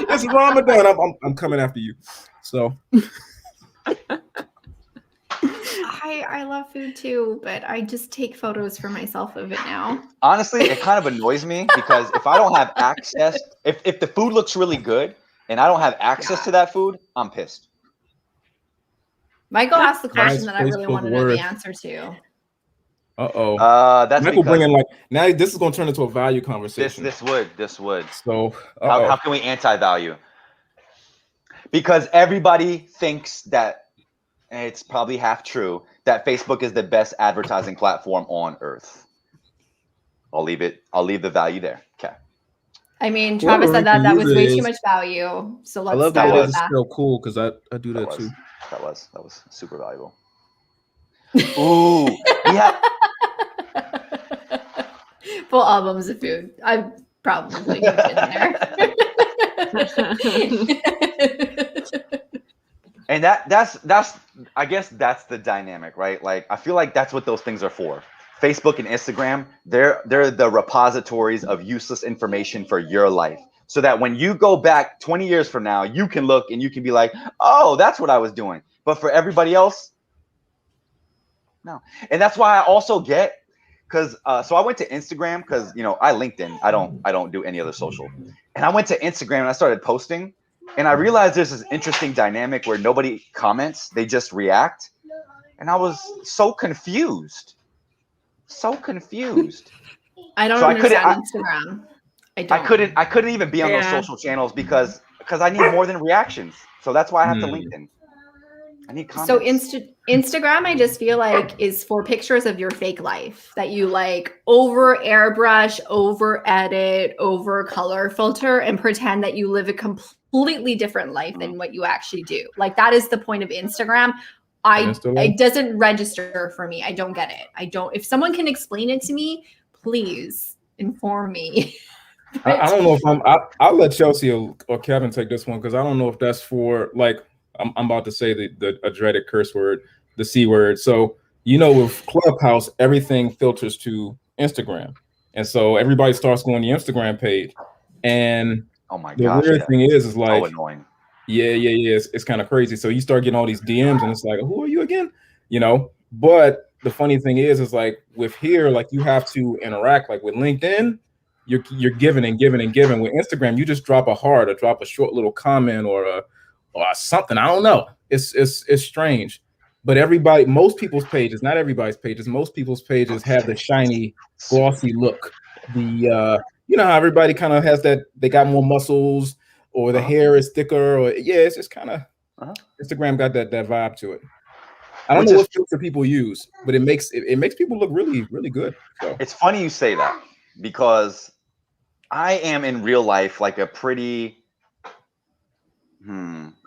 It's Ramadan. I'm coming after you. So I love food too, but I just take photos for myself of it now. Honestly, it kind of annoys me because if I don't have access, if the food looks really good and I don't have access to that food, I'm pissed. Michael asked the question Nice that I really Facebook want to know word. the answer to. That's Michael because bringing like now this is going to turn into a value conversation. this would. So How can we anti-value? Because everybody thinks that, and it's probably half true, that Facebook is the best advertising platform on earth. I'll leave the value there. Okay. I mean, Travis said Whatever that was it way is. too much value. So I let's love stop that with it's that. still cool because I do that too. That was super valuable. Ooh, yeah. Full albums of food. I probably have been there. And that's I guess that's the dynamic, right? Like I feel like that's what those things are for. Facebook and Instagram, they're the repositories of useless information for your life. So that when you go back 20 years from now, you can look and you can be like, oh, that's what I was doing. But for everybody else, no. And that's why I also get, because so I went to Instagram because, you know, I LinkedIn. I don't do any other social. And I went to Instagram and I started posting. And I realized there's this interesting dynamic where nobody comments. They just react. And I was so confused. I don't understand Instagram. I couldn't even be on those social channels because I need more than reactions. So that's why I have to LinkedIn. I need comments. So Instagram, I just feel like is for pictures of your fake life that you like over airbrush, over edit, over color filter, and pretend that you live a completely different life than what you actually do. Like that is the point of Instagram. It doesn't register for me. I don't get it. If someone can explain it to me, please inform me. I don't know if I'll let Chelsea or Kevin take this one because I don't know if that's for like I'm about to say a dreaded curse word, the C word. So you know, with Clubhouse, everything filters to Instagram, and so everybody starts going to the Instagram page. And oh my the gosh, weird thing is like, so annoying. Yeah. It's kind of crazy. So you start getting all these DMs, and it's like, who are you again? You know. But the funny thing is like with here, like you have to interact. Like with LinkedIn, you're giving and giving and giving. With Instagram, you just drop a heart or drop a short little comment or something. I don't know. It's strange. But most people's pages, not everybody's pages, most people's pages have the shiny, glossy look. The you know how everybody kind of has that, they got more muscles or the hair is thicker, or it's just kind of Instagram got that vibe to it. I don't know what filter people use, but it makes people look really, really good. So it's funny you say that because I am in real life like a pretty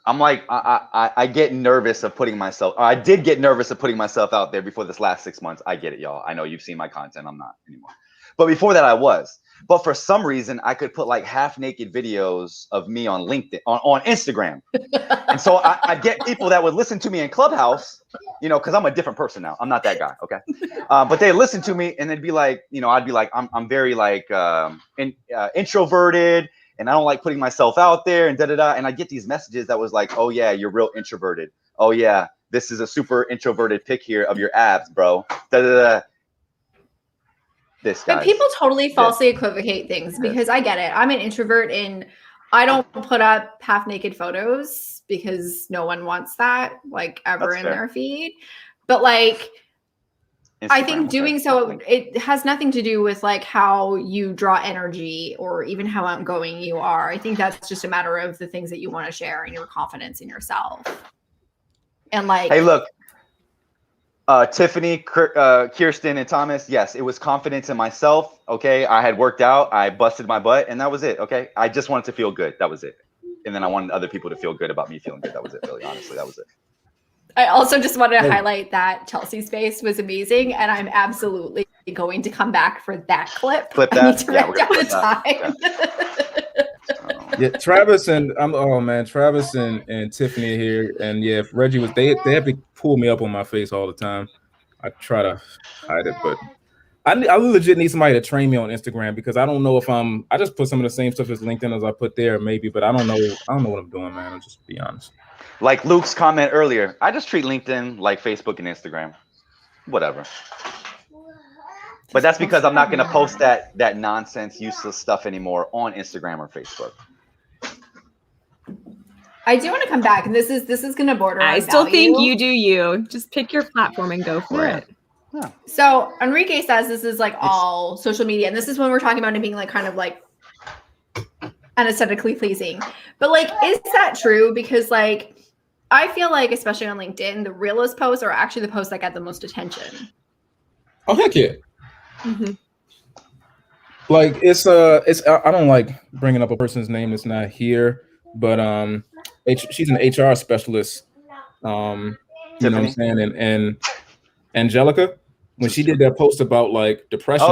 I'm like I get nervous of putting myself. I did get nervous of putting myself out there before this last 6 months. I get it, y'all. I know you've seen my content. I'm not anymore, but before that I was. But for some reason, I could put like half naked videos of me on LinkedIn, on Instagram. And so I'd get people that would listen to me in Clubhouse, you know, because I'm a different person now. I'm not that guy, okay? But they listen to me and they'd be like, you know, I'd be like, I'm very like introverted and I don't like putting myself out there and da-da-da. And I get these messages that was like, oh yeah, you're real introverted. Oh yeah, this is a super introverted pic here of your abs, bro. Da-da-da. But people totally falsely equivocate things because I get it. I'm an introvert and I don't put up half naked photos because no one wants that like ever in their feed. But like, Instagram, I think doing so, it has nothing to do with like how you draw energy or even how outgoing you are. I think that's just a matter of the things that you want to share and your confidence in yourself. And like, hey, look. Tiffany, Kirsten, and Thomas, yes, it was confidence in myself. Okay, I had worked out, I busted my butt, and that was it. Okay, I just wanted to feel good. That was it. And then I wanted other people to feel good about me feeling good. That was it. Really, honestly, that was it. I also just wanted to highlight that Chelsea's face was amazing, and I'm absolutely going to come back for that clip. Clip that. I need to write down the time. Yeah, Travis and Travis and Tiffany here, and yeah, Reggie was they have to pull me up on my face all the time. I try to hide it, but I legit need somebody to train me on Instagram because I don't know if I just put some of the same stuff as LinkedIn as I put there, maybe, but I don't know what I'm doing, man. I'll just be honest. Like Luke's comment earlier, I just treat LinkedIn like Facebook and Instagram, whatever. But that's because I'm not going to post that nonsense, useless stuff anymore on Instagram or Facebook. I do want to come back, and this is going to border. I still think you do you. Just pick your platform and go for it. Yeah. So Enrique says this is like all social media, and this is when we're talking about it being like kind of like unaesthetically pleasing. But like, is that true? Because like, I feel like, especially on LinkedIn, the realest posts are actually the posts that get the most attention. Oh heck yeah! Mm-hmm. Like it's I don't like bringing up a person's name that's not here, but she's an HR specialist. You know what I'm saying? And Angelica, when she did that post about like depression,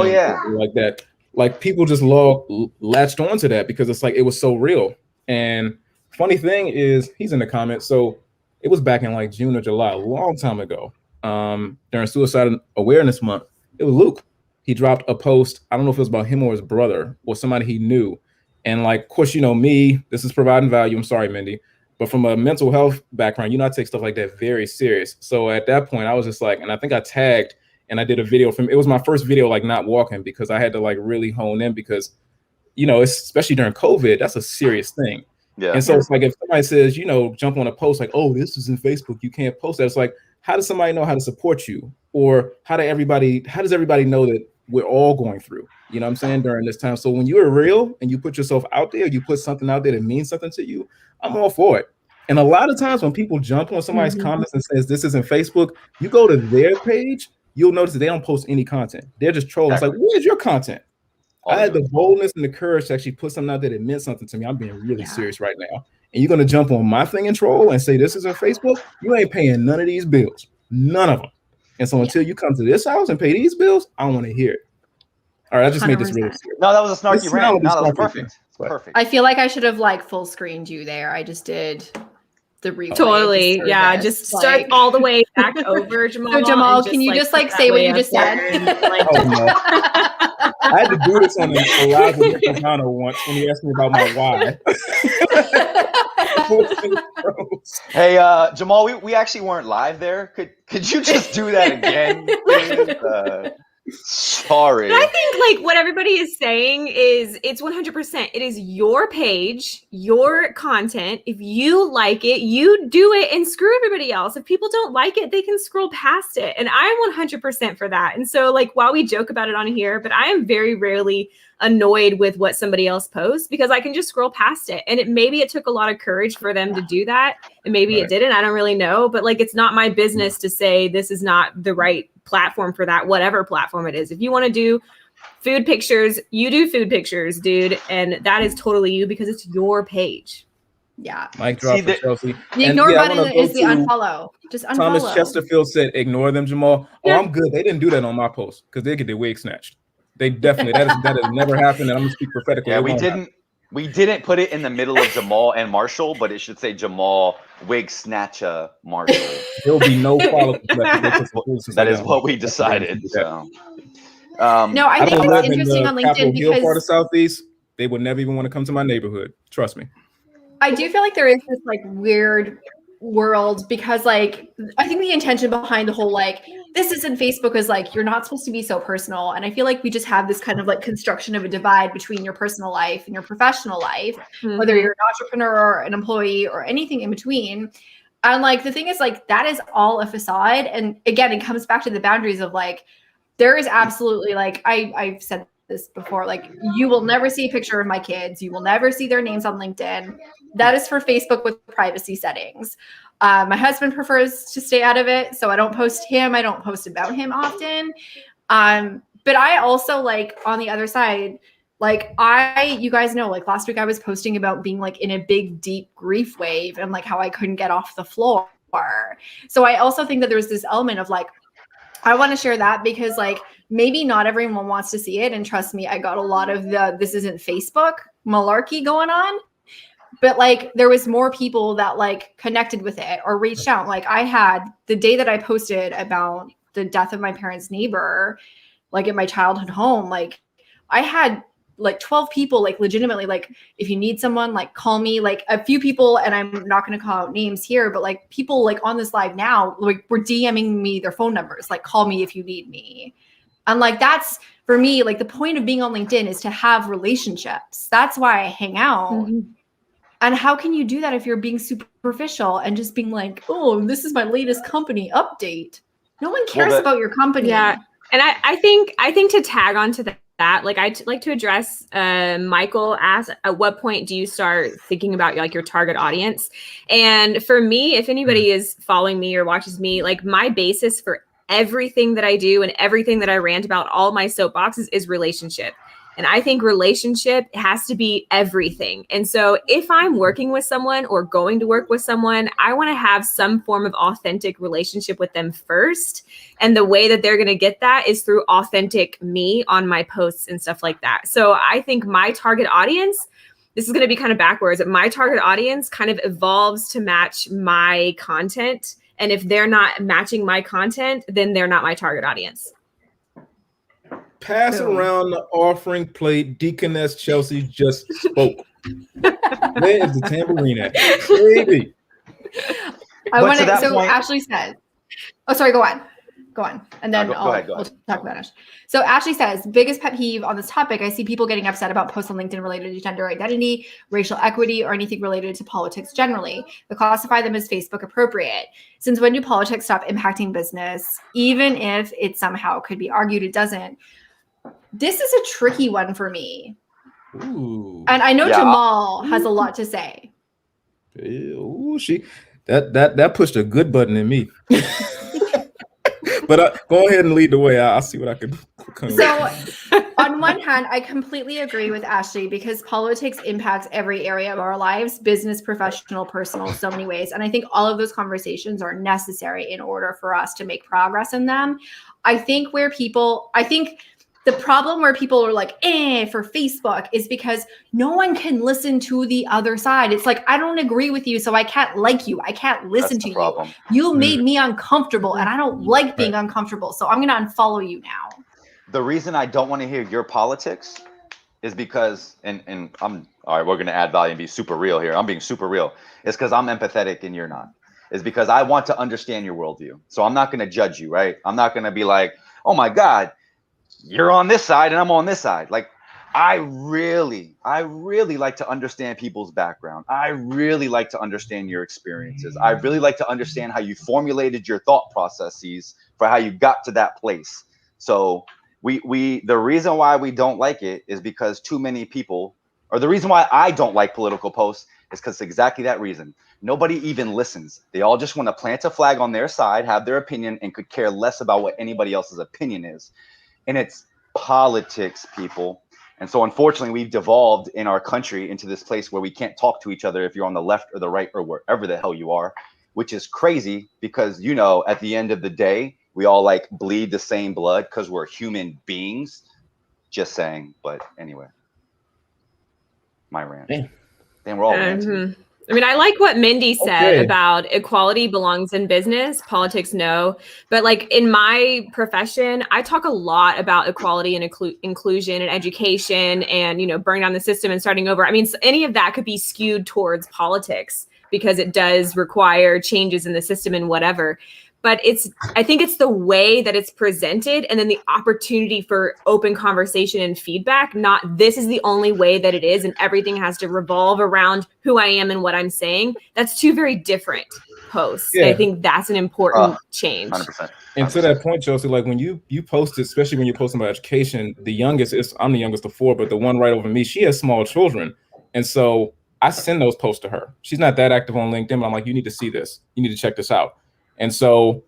like that, like people just latched onto that because it's like it was so real. And funny thing is, he's in the comments. So it was back in like June or July, a long time ago, during Suicide Awareness Month. It was Luke. He dropped a post. I don't know if it was about him or his brother or somebody he knew. And like, of course, you know me, this is providing value. I'm sorry, Mindy. But from a mental health background, you know, I take stuff like that very serious. So at that point, I was just like, and I think I tagged and I did a video from, it was my first video, like not walking, because I had to like really hone in because, you know, especially during COVID, that's a serious thing. Yeah. And so it's like, if somebody says, you know, jump on a post like, oh, this is in Facebook, you can't post that. It's like, how does somebody know how to support you? Or how does everybody know that we're all going through, you know what I'm saying, during this time? So when you're real and you put yourself out there, you put something out there that means something to you, I'm all for it. And a lot of times when people jump on somebody's comments and says this isn't Facebook, you go to their page, you'll notice that they don't post any content. They're just trolling. It's like, where's your content? I had the boldness and the courage to actually put something out there that meant something to me. I'm being really serious right now. And you're going to jump on my thing and troll and say this isn't Facebook? You ain't paying none of these bills. None of them. And so until you come to this house and pay these bills, I don't want to hear it. All right, I just made this really serious. No, that was a snarky rant. No, that was perfect. Perfect. I feel like I should have like full screened you there. I just did the replay. Totally. Yeah, just start like all the way back over, Jamal. So Jamal, can you just like say what you just said? Like, oh, no. I had to do this on the live with Nick once when he asked me about my why. Hey, Jamal, we actually weren't live there. Could you just do that again, please? Sorry. But I think like what everybody is saying is it's 100%. It is your page, your content. If you like it, you do it and screw everybody else. If people don't like it, they can scroll past it. And I'm 100% for that. And so like while we joke about it on here, but I am very rarely annoyed with what somebody else posts because I can just scroll past it. And maybe it took a lot of courage for them to do that. And maybe it didn't. I don't really know. But like it's not my business to say this is not the right platform for that, whatever platform it is. If you want to do food pictures, you do food pictures, dude. And that is totally you because it's your page. Yeah. Mic drop for Chelsea. The ignore button is the unfollow. Just unfollow. Thomas Chesterfield said, ignore them, Jamal. Oh, yeah. I'm good. They didn't do that on my post because they get their wig snatched. They definitely that has never happened, and I'm gonna speak prophetically. Yeah, It we didn't put it in the middle of Jamal and Marshall, but it should say Jamal 𝐋𝐢𝐲𝐞𝐝 Marshall. There will be no follow-up left. That is what we decided. So, No, I I think don't it's live in interesting the on Capitol LinkedIn Hill part of because Southeast. They would never even want to come to my neighborhood. Trust me. I do feel like there is this like weird world because like I think the intention behind the whole like this isn't Facebook is like you're not supposed to be so personal, and I feel like we just have this kind of like construction of a divide between your personal life and your professional life, whether you're an entrepreneur or an employee or anything in between. And like the thing is like that is all a facade, and again it comes back to the boundaries of like there is absolutely like I've said this before, like you will never see a picture of my kids, you will never see their names on LinkedIn. That is for Facebook with privacy settings. My husband prefers to stay out of it, so I don't post him, I don't post about him often. But I also like on the other side, like you guys know, like last week I was posting about being like in a big deep grief wave and like how I couldn't get off the floor. So I also think that there's this element of like I want to share that because like maybe not everyone wants to see it. And trust me, I got a lot of this isn't Facebook malarkey going on. But like there was more people that like connected with it or reached out. Like I had the day that I posted about the death of my parents' neighbor, like in my childhood home, like I had like 12 people like legitimately like if you need someone like call me, like a few people, and I'm not going to call out names here, but like people like on this live now like were DMing me their phone numbers, like call me if you need me. And like that's for me like the point of being on LinkedIn is to have relationships. That's why I hang out. And how can you do that if you're being superficial and just being like, oh, this is my latest company update? No one cares about your company. Yeah. And I think to tag on to that, like I'd like to address Michael asked, at what point do you start thinking about like your target audience? And for me, if anybody is following me or watches me, like my basis for everything that I do and everything that I rant about, all my soapboxes is relationship. And I think relationship has to be everything. And so if I'm working with someone or going to work with someone, I want to have some form of authentic relationship with them first. And the way that they're going to get that is through authentic me on my posts and stuff like that. So I think my target audience, this is going to be kind of backwards, but my target audience kind of evolves to match my content. And if they're not matching my content, then they're not my target audience. Pass around the offering plate. Deaconess Chelsea just spoke. Where is the tambourine at? Baby. I want to. So point, Ashley says, "Oh, sorry. Go on. And then go ahead. We'll talk about it." So Ashley says, biggest pet peeve on this topic. I see people getting upset about posts on LinkedIn related to gender identity, racial equity, or anything related to politics generally. They classify them as Facebook appropriate. Since when do politics stop impacting business? Even if it somehow could be argued it doesn't. This is a tricky one for me. Ooh. And I know Jamal has a lot to say. Ooh, that pushed a good button in me. But go ahead and lead the way. I'll see what I can. So on one hand, I completely agree with Ashley because politics impacts every area of our lives, business, professional, personal, so many ways. And I think all of those conversations are necessary in order for us to make progress in them. I think the problem where people are like, for Facebook is because no one can listen to the other side. It's like, I don't agree with you, so I can't like you. I can't listen to you. You made me uncomfortable, and I don't like being uncomfortable, so I'm going to unfollow you now. The reason I don't want to hear your politics is because, and I'm, all right, we're going to add value and be super real here. I'm being super real. It's because I'm empathetic and you're not. It's because I want to understand your worldview. So I'm not going to judge you, right? I'm not going to be like, oh my God, you're on this side and I'm on this side. Like, I really like to understand people's background. I really like to understand your experiences. I really like to understand how you formulated your thought processes for how you got to that place. So the reason why we don't like it is because too many people, or the reason why I don't like political posts is because exactly that reason. Nobody even listens. They all just want to plant a flag on their side, have their opinion, and could care less about what anybody else's opinion is. And it's politics, people. And so unfortunately, we've devolved in our country into this place where we can't talk to each other if you're on the left or the right or wherever the hell you are, which is crazy because, you know, at the end of the day, we all like bleed the same blood because we're human beings. Just saying. But anyway, my rant. Damn. We're all ranting. I mean, I like what Mindy said about equality belongs in business, politics no. But like in my profession, I talk a lot about equality and inclusion and education and, you know, burning down the system and starting over. I mean, any of that could be skewed towards politics because it does require changes in the system and whatever. But I think it's the way that it's presented and then the opportunity for open conversation and feedback, not this is the only way that it is and everything has to revolve around who I am and what I'm saying. That's two very different posts. Yeah. I think that's an important change. 100%. And to that point, Chelsea, like when you posted, especially when you're posting about education, I'm the youngest of four, but the one right over me, she has small children. And so I send those posts to her. She's not that active on LinkedIn, but I'm like, you need to see this. You need to check this out. And so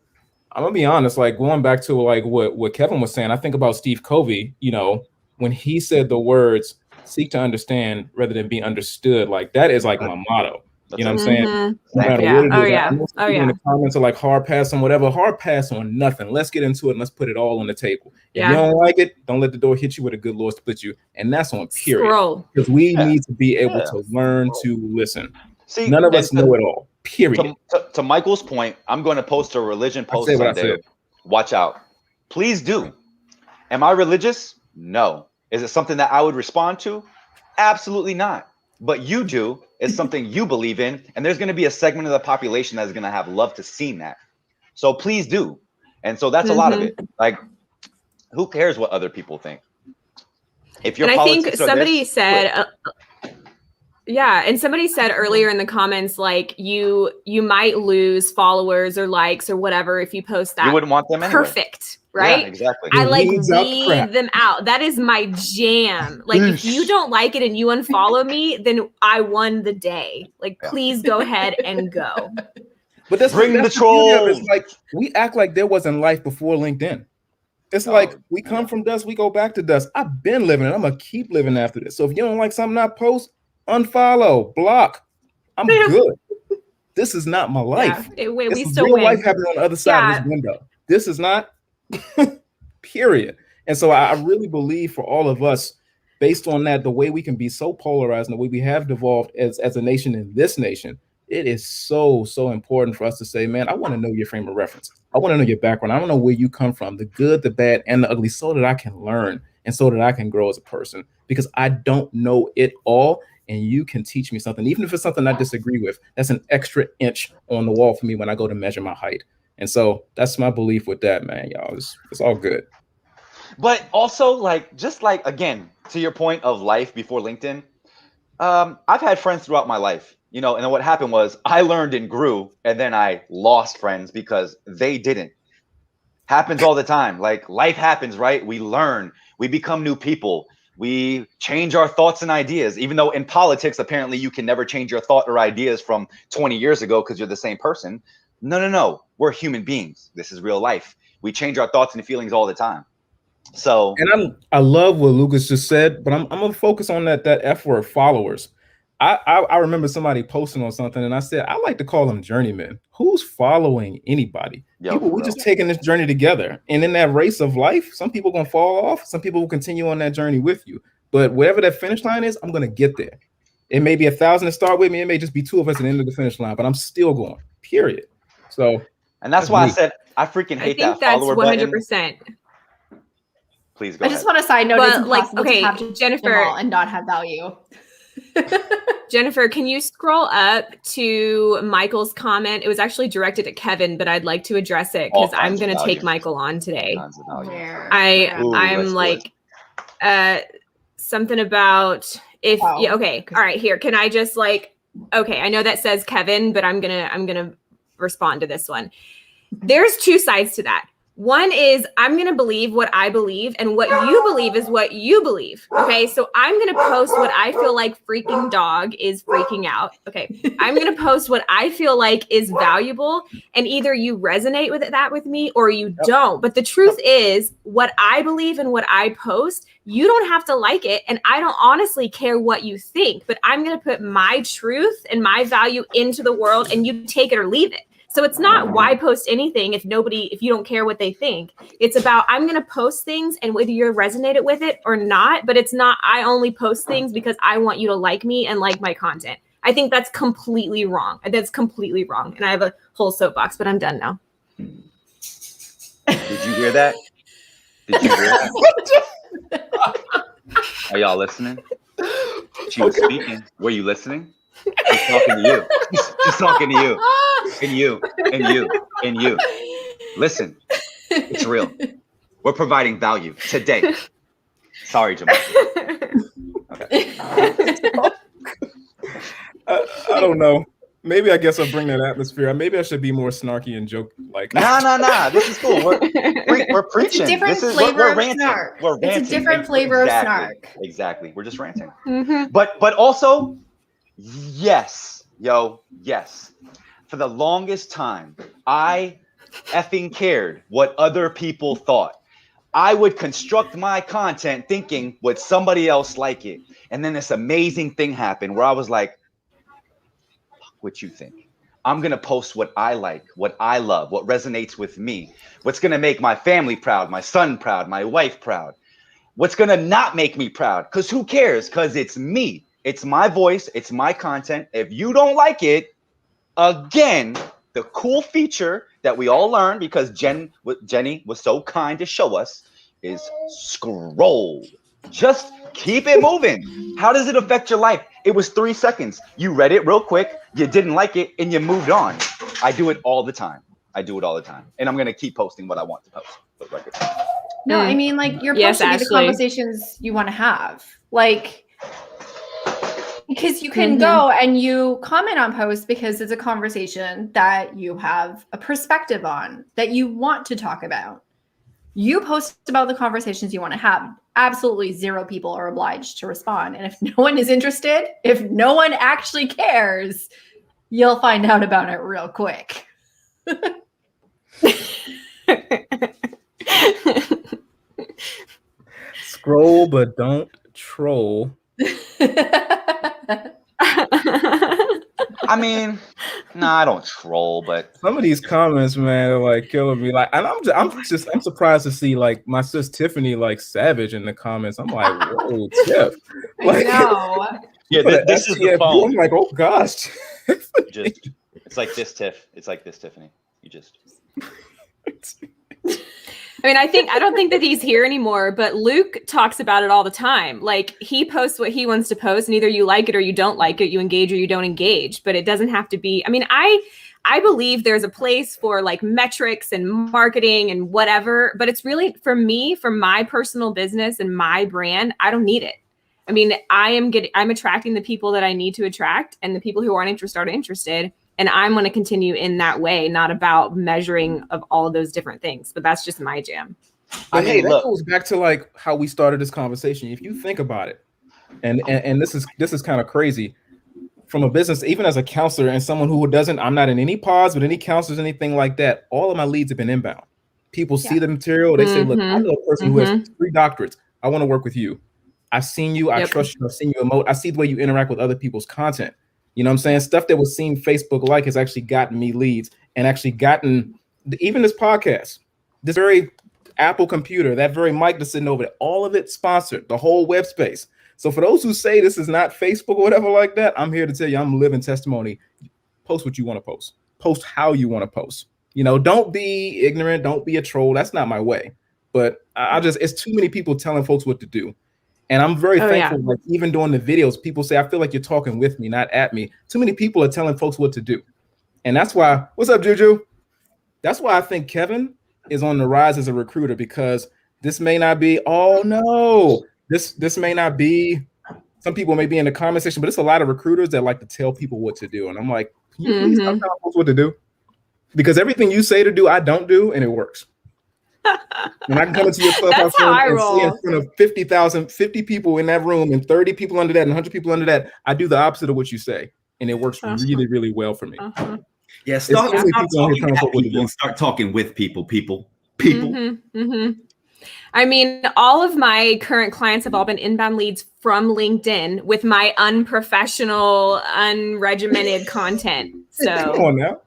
I'm gonna be honest, like going back to like what Kevin was saying, I think about Steve Covey, you know, when he said the words, seek to understand rather than be understood, like that is like my motto. You know what I'm saying? No matter what it is, in the comments are like hard pass on whatever, hard pass on nothing. Let's get into it and let's put it all on the table. If you don't like it, don't let the door hit you with a good Lord split you. And that's on period. Because we need to be able to learn to listen. See, none of us know it all. Period. To Michael's point, I'm going to post a religion post Sunday. Watch out. Please do. Am I religious? No. Is it something that I would respond to? Absolutely not. But you do. It's something you believe in. And there's going to be a segment of the population that's going to have love to see that. So please do. And so that's a lot of it. Like, who cares what other people think? If your politics I think somebody said... Yeah, and somebody said earlier in the comments, like you might lose followers or likes or whatever if you post that. You wouldn't want them anyway. Perfect, right? Yeah, exactly. I like weed them out. That is my jam. Like if you don't like it and you unfollow me, then I won the day. Like please go ahead and go. But that's bring the trolls. Like we act like there wasn't life before LinkedIn. It's like we come from dust, we go back to dust. I've been living it. I'm gonna keep living after this. So if you don't like something I post, unfollow, block. I'm good. This is not my life. We still real life happening on the other side of this window. This is not period. And so I really believe for all of us, based on that, the way we can be so polarized and the way we have devolved as a nation in this nation, it is so important for us to say, man, I want to know your frame of reference. I want to know your background. I want to know where you come from, the good, the bad, and the ugly, so that I can learn and so that I can grow as a person, because I don't know it all. And you can teach me something, even if it's something I disagree with. That's an extra inch on the wall for me when I go to measure my height. And so that's my belief with that, man, y'all. It's all good. But also, like, just like, again, to your point of life before LinkedIn, I've had friends throughout my life, you know, and then what happened was I learned and grew, and then I lost friends because they didn't. Happens all the time. Like, life happens, right? We learn, we become new people. We change our thoughts and ideas, even though in politics, apparently you can never change your thought or ideas from 20 years ago because you're the same person. No. We're human beings. This is real life. We change our thoughts and feelings all the time. So, and I love what Lucas just said, but I'm gonna focus on that F word, followers. I remember somebody posting on something and I said, I like to call them journeymen. Who's following anybody? We're just taking this journey together. And in that race of life, some people are going to fall off. Some people will continue on that journey with you. But whatever that finish line is, I'm going to get there. It may be 1,000 to start with me. It may just be 2 of us at the end of the finish line, but I'm still going, period. So, and that's why I said, I freaking hate that follower button. 100%. Please go ahead. I just want to side note, it's impossible to have Jennifer and not have value. Jennifer, can you scroll up to Michael's comment? It was actually directed at Kevin, but I'd like to address it because I'm going to take Michael on today. I'm like something about if okay, all right, here. Can I just I know that says Kevin, but I'm gonna respond to this one. There's 2 sides to that. One is I'm going to believe what I believe, and what you believe is what you believe. Okay. So I'm going to post what I feel like freaking dog is freaking out. Okay. I'm going to post what I feel like is valuable, and either you resonate with that with me or you don't. But the truth is, what I believe and what I post, you don't have to like it. And I don't honestly care what you think, but I'm going to put my truth and my value into the world, and you take it or leave it. So it's not why post anything if you don't care what they think. It's about, I'm going to post things and whether you're resonated with it or not, but it's not, I only post things because I want you to like me and like my content. I think that's completely wrong. That's completely wrong. And I have a whole soapbox, but I'm done now. Did you hear that? Did you hear that? Are y'all listening? She was speaking. Were you listening? She's talking to you. She's talking to you. And you. And you. And you. Listen. It's real. We're providing value today. Sorry, Jamal. Okay. I don't know. Maybe I guess I'll bring that atmosphere. Maybe I should be more snarky and joke like. Nah. This is cool. We're preaching. It's a different flavor of snark. We're ranting. It's a different flavor of snark. Exactly. We're just ranting. But also, yes, yes. For the longest time, I effing cared what other people thought. I would construct my content thinking, would somebody else like it? And then this amazing thing happened where I was like, what you think. I'm going to post what I like, what I love, what resonates with me, what's going to make my family proud, my son proud, my wife proud, what's going to not make me proud. Because who cares? Because it's me. It's my voice. It's my content. If you don't like it, again, the cool feature that we all learned because Jenny was so kind to show us is scroll. Just keep it moving. How does it affect your life? It was 3 seconds. You read it real quick. You didn't like it and you moved on. I do it all the time. And I'm going to keep posting what I want to post. For the record. No, I mean, like, you're posting the conversations you want to have. Like, because you can go and you comment on posts because it's a conversation that you have a perspective on, that you want to talk about. You post about the conversations you want to have. Absolutely 0 people are obliged to respond. And if no one is interested, if no one actually cares, you'll find out about it real quick. Scroll, but don't troll. I mean, I don't troll, but some of these comments, man, are like killing me. Like, and I'm surprised to see like my sis Tiffany like savage in the comments. I'm like, whoa, Tiff. Like, I know. Yeah, this is the phone. I'm like, oh gosh. It's like this, Tiff. It's like this, Tiffany. You just. I mean, I don't think that he's here anymore, but Luke talks about it all the time. Like, he posts what he wants to post, and either you like it or you don't like it, you engage or you don't engage, but it doesn't have to be. I mean, I believe there's a place for like metrics and marketing and whatever, but it's really for me, for my personal business and my brand, I don't need it. I mean, I'm attracting the people that I need to attract, and the people who aren't interested are interested. And I'm going to continue in that way, not about measuring of all of those different things. But that's just my jam. But hey, that goes back to like how we started this conversation. If you think about it, and this is kind of crazy from a business, even as a counselor and someone who doesn't, I'm not in any pods, but any counselors, anything like that. All of my leads have been inbound. People see the material. They say, look, I know a person who has 3 doctorates. I want to work with you. I've seen you. I trust you. I've seen you emote. I see the way you interact with other people's content. You know what I'm saying? Stuff that was seen Facebook like has actually gotten me leads and actually gotten even this podcast, this very Apple computer, that very mic that's sitting over there, all of it sponsored, the whole web space. So for those who say this is not Facebook or whatever like that, I'm here to tell you I'm a living testimony. Post what you want to post. Post how you want to post. You know, don't be ignorant. Don't be a troll. That's not my way. But it's too many people telling folks what to do. And I'm very thankful, like even doing the videos, people say, I feel like you're talking with me, not at me. Too many people are telling folks what to do. And that's why, what's up, Juju? That's why I think Kevin is on the rise as a recruiter, because this may not be, oh no, this may not be, some people may be in the comment section, but it's a lot of recruiters that like to tell people what to do. And I'm like, can you please stop telling folks what to do? Because everything you say to do, I don't do, and it works. When I can come into your clubhouse room and see in front of 50 people in that room and 30 people under that and 100 people under that, I do the opposite of what you say. And it works really, really well for me. Yeah, start talking with people. I mean, all of my current clients have all been inbound leads from LinkedIn with my unprofessional, unregimented content. So come on now.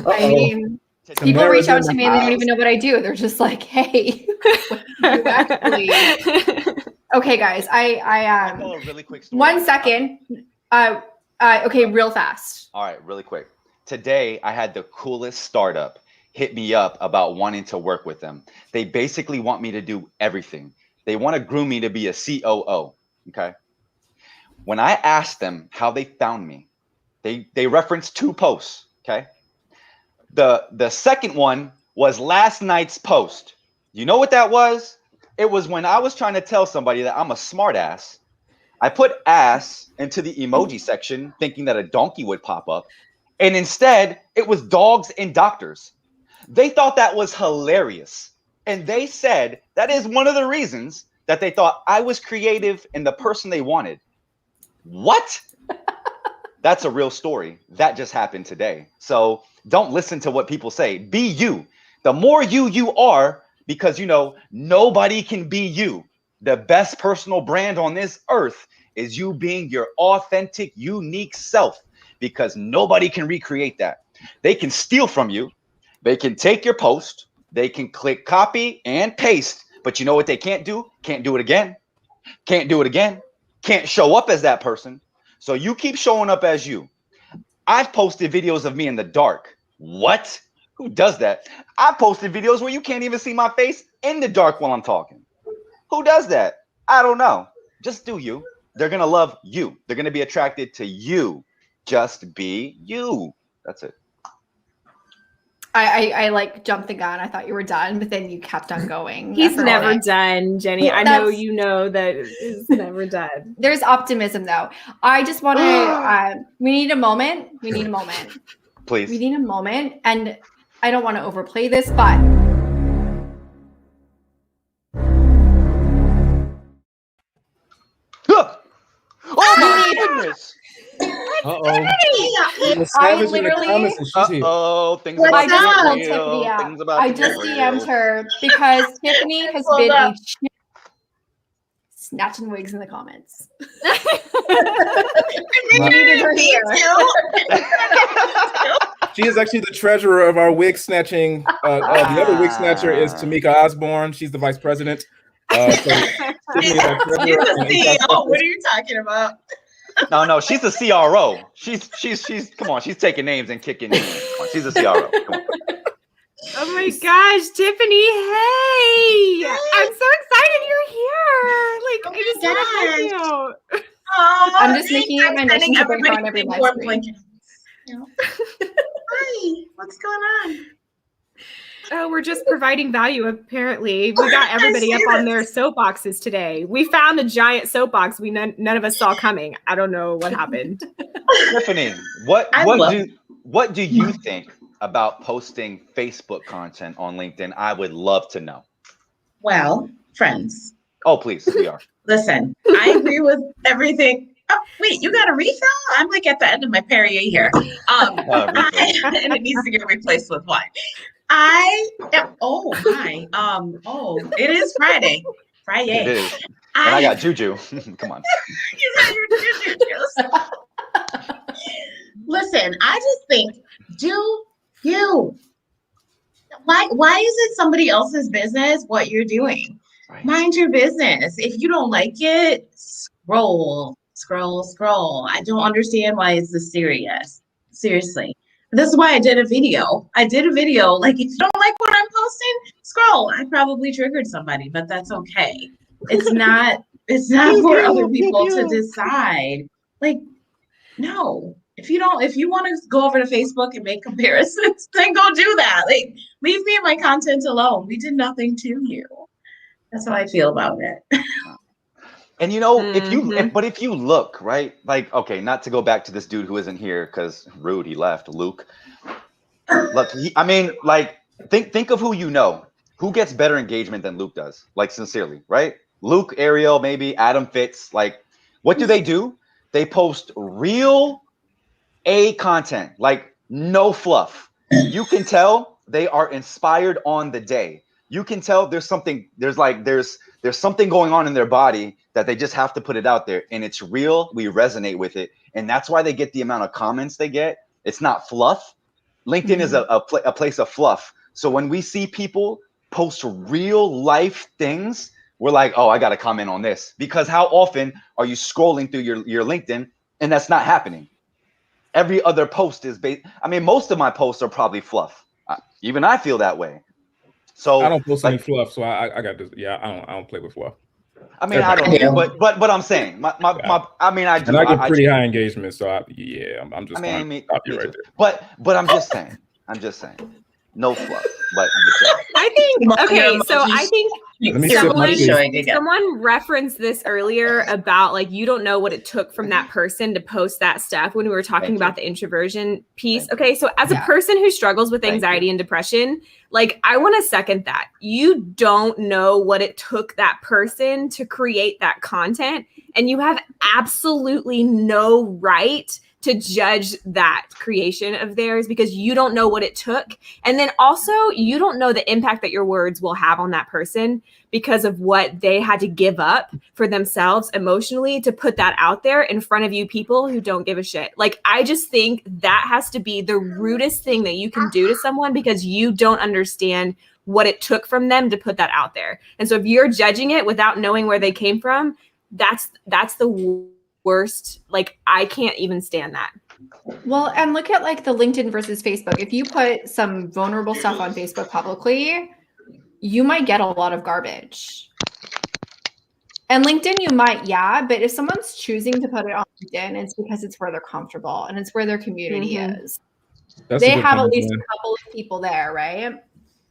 I mean, people reach out to me and they don't even know what I do. They're just like, "Hey, what do you actually?" Okay, guys, I tell a really quick story. 1 second. Okay, real fast. All right, really quick. Today, I had the coolest startup hit me up about wanting to work with them. They basically want me to do everything. They want to groom me to be a COO. Okay. When I asked them how they found me, they referenced 2 posts. Okay. The second one was last night's post. You know what that was? It was when I was trying to tell somebody that I'm a smart ass. I put ass into the emoji section thinking that a donkey would pop up. And instead, it was dogs and doctors. They thought that was hilarious. And they said that is one of the reasons that they thought I was creative and the person they wanted. What? That's a real story. That just happened today. So don't listen to what people say. Be you. The more you are, because you know, nobody can be you. The best personal brand on this earth is you being your authentic, unique self, because nobody can recreate that. They can steal from you. They can take your post. They can click copy and paste. But you know what they can't do? Can't do it again. Can't do it again. Can't show up as that person. So you keep showing up as you. I've posted videos of me in the dark. What? Who does that? I posted videos where you can't even see my face in the dark while I'm talking. Who does that? I don't know. Just do you. They're going to love you. They're going to be attracted to you. Just be you. That's it. I like jumped the gun. I thought you were done, but then you kept on going. He's never done, Jenny. I know you know that it's never done. There's optimism, though. I just want to. We need a moment. We need a moment. Please. We need a moment, and I don't want to overplay this, but. Oh my goodness! I literally. Oh, things I about just to get Tiffany real. out. Things about I to just get DM'd real. her because Tiffany has been a snatching wigs in the comments. We needed her here. She is actually the treasurer of our wig snatching. The other wig snatcher is 𝐋𝐢𝐳𝐤𝐿. She's the vice president. She's the CEO. What are you talking about? No, she's the CRO. She's come on, she's taking names and kicking names. Come on, she's a CRO. Come on. Oh my gosh, Tiffany! Hey, I'm so excited you're here. Like, I just want to thank you. Oh, I'm just making it my mission to bring her on every live stream. Hi, what's going on? Oh, we're just providing value, apparently. We got everybody up on their soapboxes today. We found a giant soapbox none of us saw coming. I don't know what happened. Tiffany, what do you think about posting Facebook content on LinkedIn? I would love to know. Well, friends. Oh, please, we are. Listen, I agree with everything. Oh, wait, you got a refill? I'm like at the end of my Perrier here. And it needs to get replaced with what? It is Friday. It is. And I got juju. Come on. You got your juju. Listen, I just think, do you. Why is it somebody else's business what you're doing? Right. Mind your business. If you don't like it, scroll. I don't understand why it's this serious. Seriously. This is why I did a video. Like, if you don't like what I'm posting, scroll. I probably triggered somebody, but that's okay. It's not for other people to decide. Like, no. If you want to go over to Facebook and make comparisons, then go do that. Like, leave me and my content alone. We did nothing to you. That's how I feel about it. And you know, if you look, right, like, okay, not to go back to this dude who isn't here because rude, he left, Luke. Look, think of who you know. Who gets better engagement than Luke does? Like, sincerely, right? Luke, Ariel, maybe Adam Fitz. Like, what do? They post real A content, like no fluff. You can tell they are inspired on the day. You can tell there's something going on in their body that they just have to put it out there, and it's real. We resonate with it, and that's why they get the amount of comments they get. It's not fluff. LinkedIn is a place of fluff. So when we see people post real life things, we're like, oh, I got to comment on this, because how often are you scrolling through your LinkedIn and that's not happening? Every other post is most of my posts are probably fluff. Even I feel that way. So I don't post any fluff, so I got this. Yeah, I don't play with fluff. I mean, I don't know, but I'm saying I do. And I get pretty high engagement, so I'm just going to stop you right there. But I'm just saying, no fluff. But I think someone referenced this earlier about like you don't know what it took from that person to post that stuff when we were talking about the introversion piece. Okay, so as a person who struggles with anxiety and depression, like I want to second that. You don't know what it took that person to create that content, and you have absolutely no right to judge that creation of theirs because you don't know what it took. And then also you don't know the impact that your words will have on that person because of what they had to give up for themselves emotionally to put that out there in front of you people who don't give a shit. Like, I just think that has to be the rudest thing that you can do to someone because you don't understand what it took from them to put that out there. And so if you're judging it without knowing where they came from, that's the worst. Like, I can't even stand that. Well, and look at like the LinkedIn versus Facebook. If you put some vulnerable stuff on Facebook publicly, you might get a lot of garbage. And LinkedIn, you might, but if someone's choosing to put it on LinkedIn, it's because it's where they're comfortable and it's where their community is. They have at least a couple of people there, right?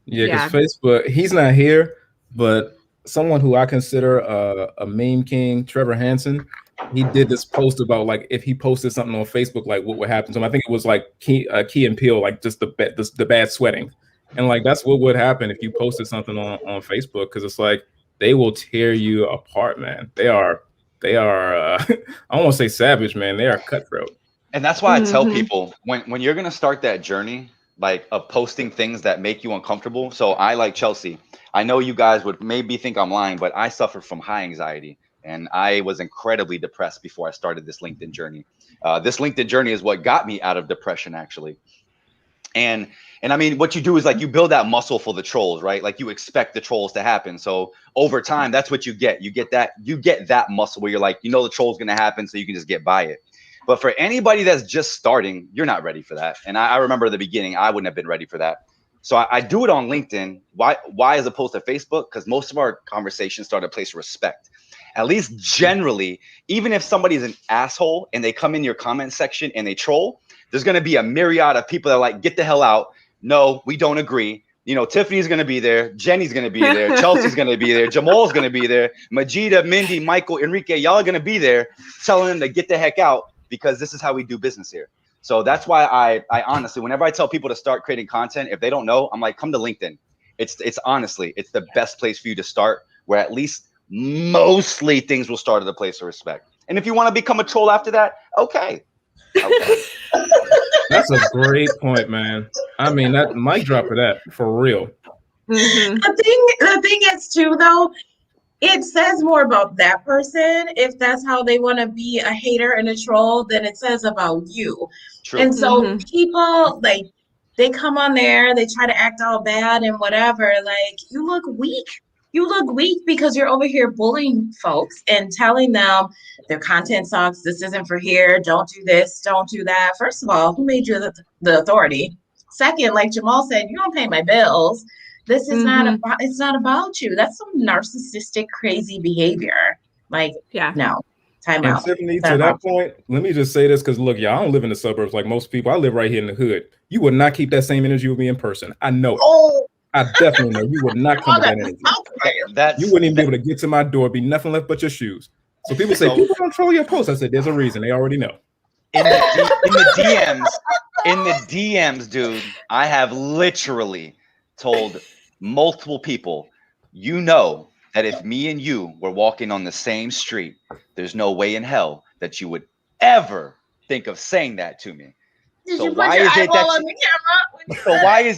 Yeah, because Facebook, he's not here, but someone who I consider a meme king, Trevor Hansen, he did this post about like if he posted something on Facebook, like what would happen to him. I think it was like Key and Peele, like just the bad sweating, and like that's what would happen if you posted something on Facebook, because it's like they will tear you apart, man. They are I don't want to say savage, man. They are cutthroat. And that's why I tell people when you're gonna start that journey, like of posting things that make you uncomfortable. So I, like Chelsea, I know you guys would maybe think I'm lying, but I suffer from high anxiety. And I was incredibly depressed before I started this LinkedIn journey. This LinkedIn journey is what got me out of depression, actually. And I mean, what you do is like you build that muscle for the trolls, right? Like you expect the trolls to happen. So over time, that's what you get. You get that muscle where you're like, you know, the troll's going to happen, so you can just get by it. But for anybody that's just starting, you're not ready for that. And I remember at the beginning, I wouldn't have been ready for that. So I do it on LinkedIn. Why as opposed to Facebook? Because most of our conversations start at a place of respect. At least generally, even if somebody's an asshole and they come in your comment section and they troll, there's going to be a myriad of people that are like, get the hell out. No, we don't agree. You know, Tiffany's going to be there. Jenny's going to be there. Chelsea's going to be there. Jamal's going to be there. Majida, Mindy, Michael, Enrique, y'all are going to be there telling them to get the heck out because this is how we do business here. So that's why I honestly, whenever I tell people to start creating content, if they don't know, I'm like, come to LinkedIn. It's honestly, it's the best place for you to start, where at least mostly things will start at a place of respect. And if you want to become a troll after that, okay. That's a great point, man. I mean, that mic drop of that for real. The thing is too, though, it says more about that person. If that's how they want to be a hater and a troll, than it says about you. True. And so people, like, they come on there, they try to act all bad and whatever. Like, you look weak. You look weak because you're over here bullying folks and telling them their content sucks. This isn't for here. Don't do this. Don't do that. First of all, who made you the authority? Second, like Jamal said, you don't pay my bills. This is it's not about you. That's some narcissistic, crazy behavior. Like, no, time out. Tiffany, to that point, let me just say this, because look, y'all, I don't live in the suburbs like most people. I live right here in the hood. You would not keep that same energy with me in person. I know it. I definitely know you would not come with that energy. You wouldn't even be able to get to my door, be nothing left but your shoes. So people say, people control your posts. I said, there's a reason. They already know. In the DMs, dude, I have literally told multiple people, you know that if me and you were walking on the same street, there's no way in hell that you would ever think of saying that to me. So why is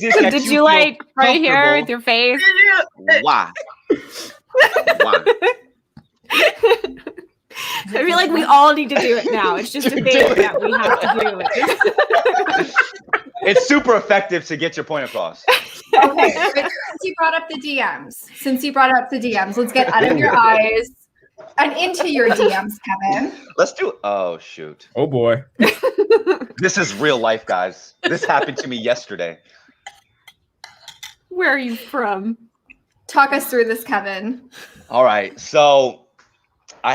it that did you like right here with your face? Why? I feel like we all need to do it now. It's just a thing that we have to do. It's super effective to get your point across. Okay, since you brought up the DMs, let's get out of your eyes and into your DMs, Kevin. Let's do it. Oh, shoot. Oh, boy. This is real life, guys. This happened to me yesterday. Where are you from? Talk us through this, Kevin. All right. So I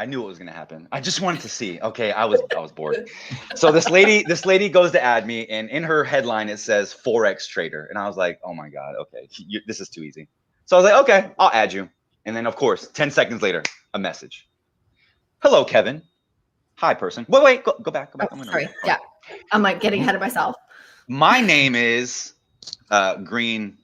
knew what was going to happen. I just wanted to see. Okay. I was bored. So this lady goes to add me, and in her headline, it says Forex trader. And I was like, oh my God. Okay. This is too easy. So I was like, okay, I'll add you. And then of course, 10 seconds later, a message. Hello, Kevin. Hi, person. Wait, go back. Oh, sorry. Yeah. I'm like getting ahead of myself. My name is green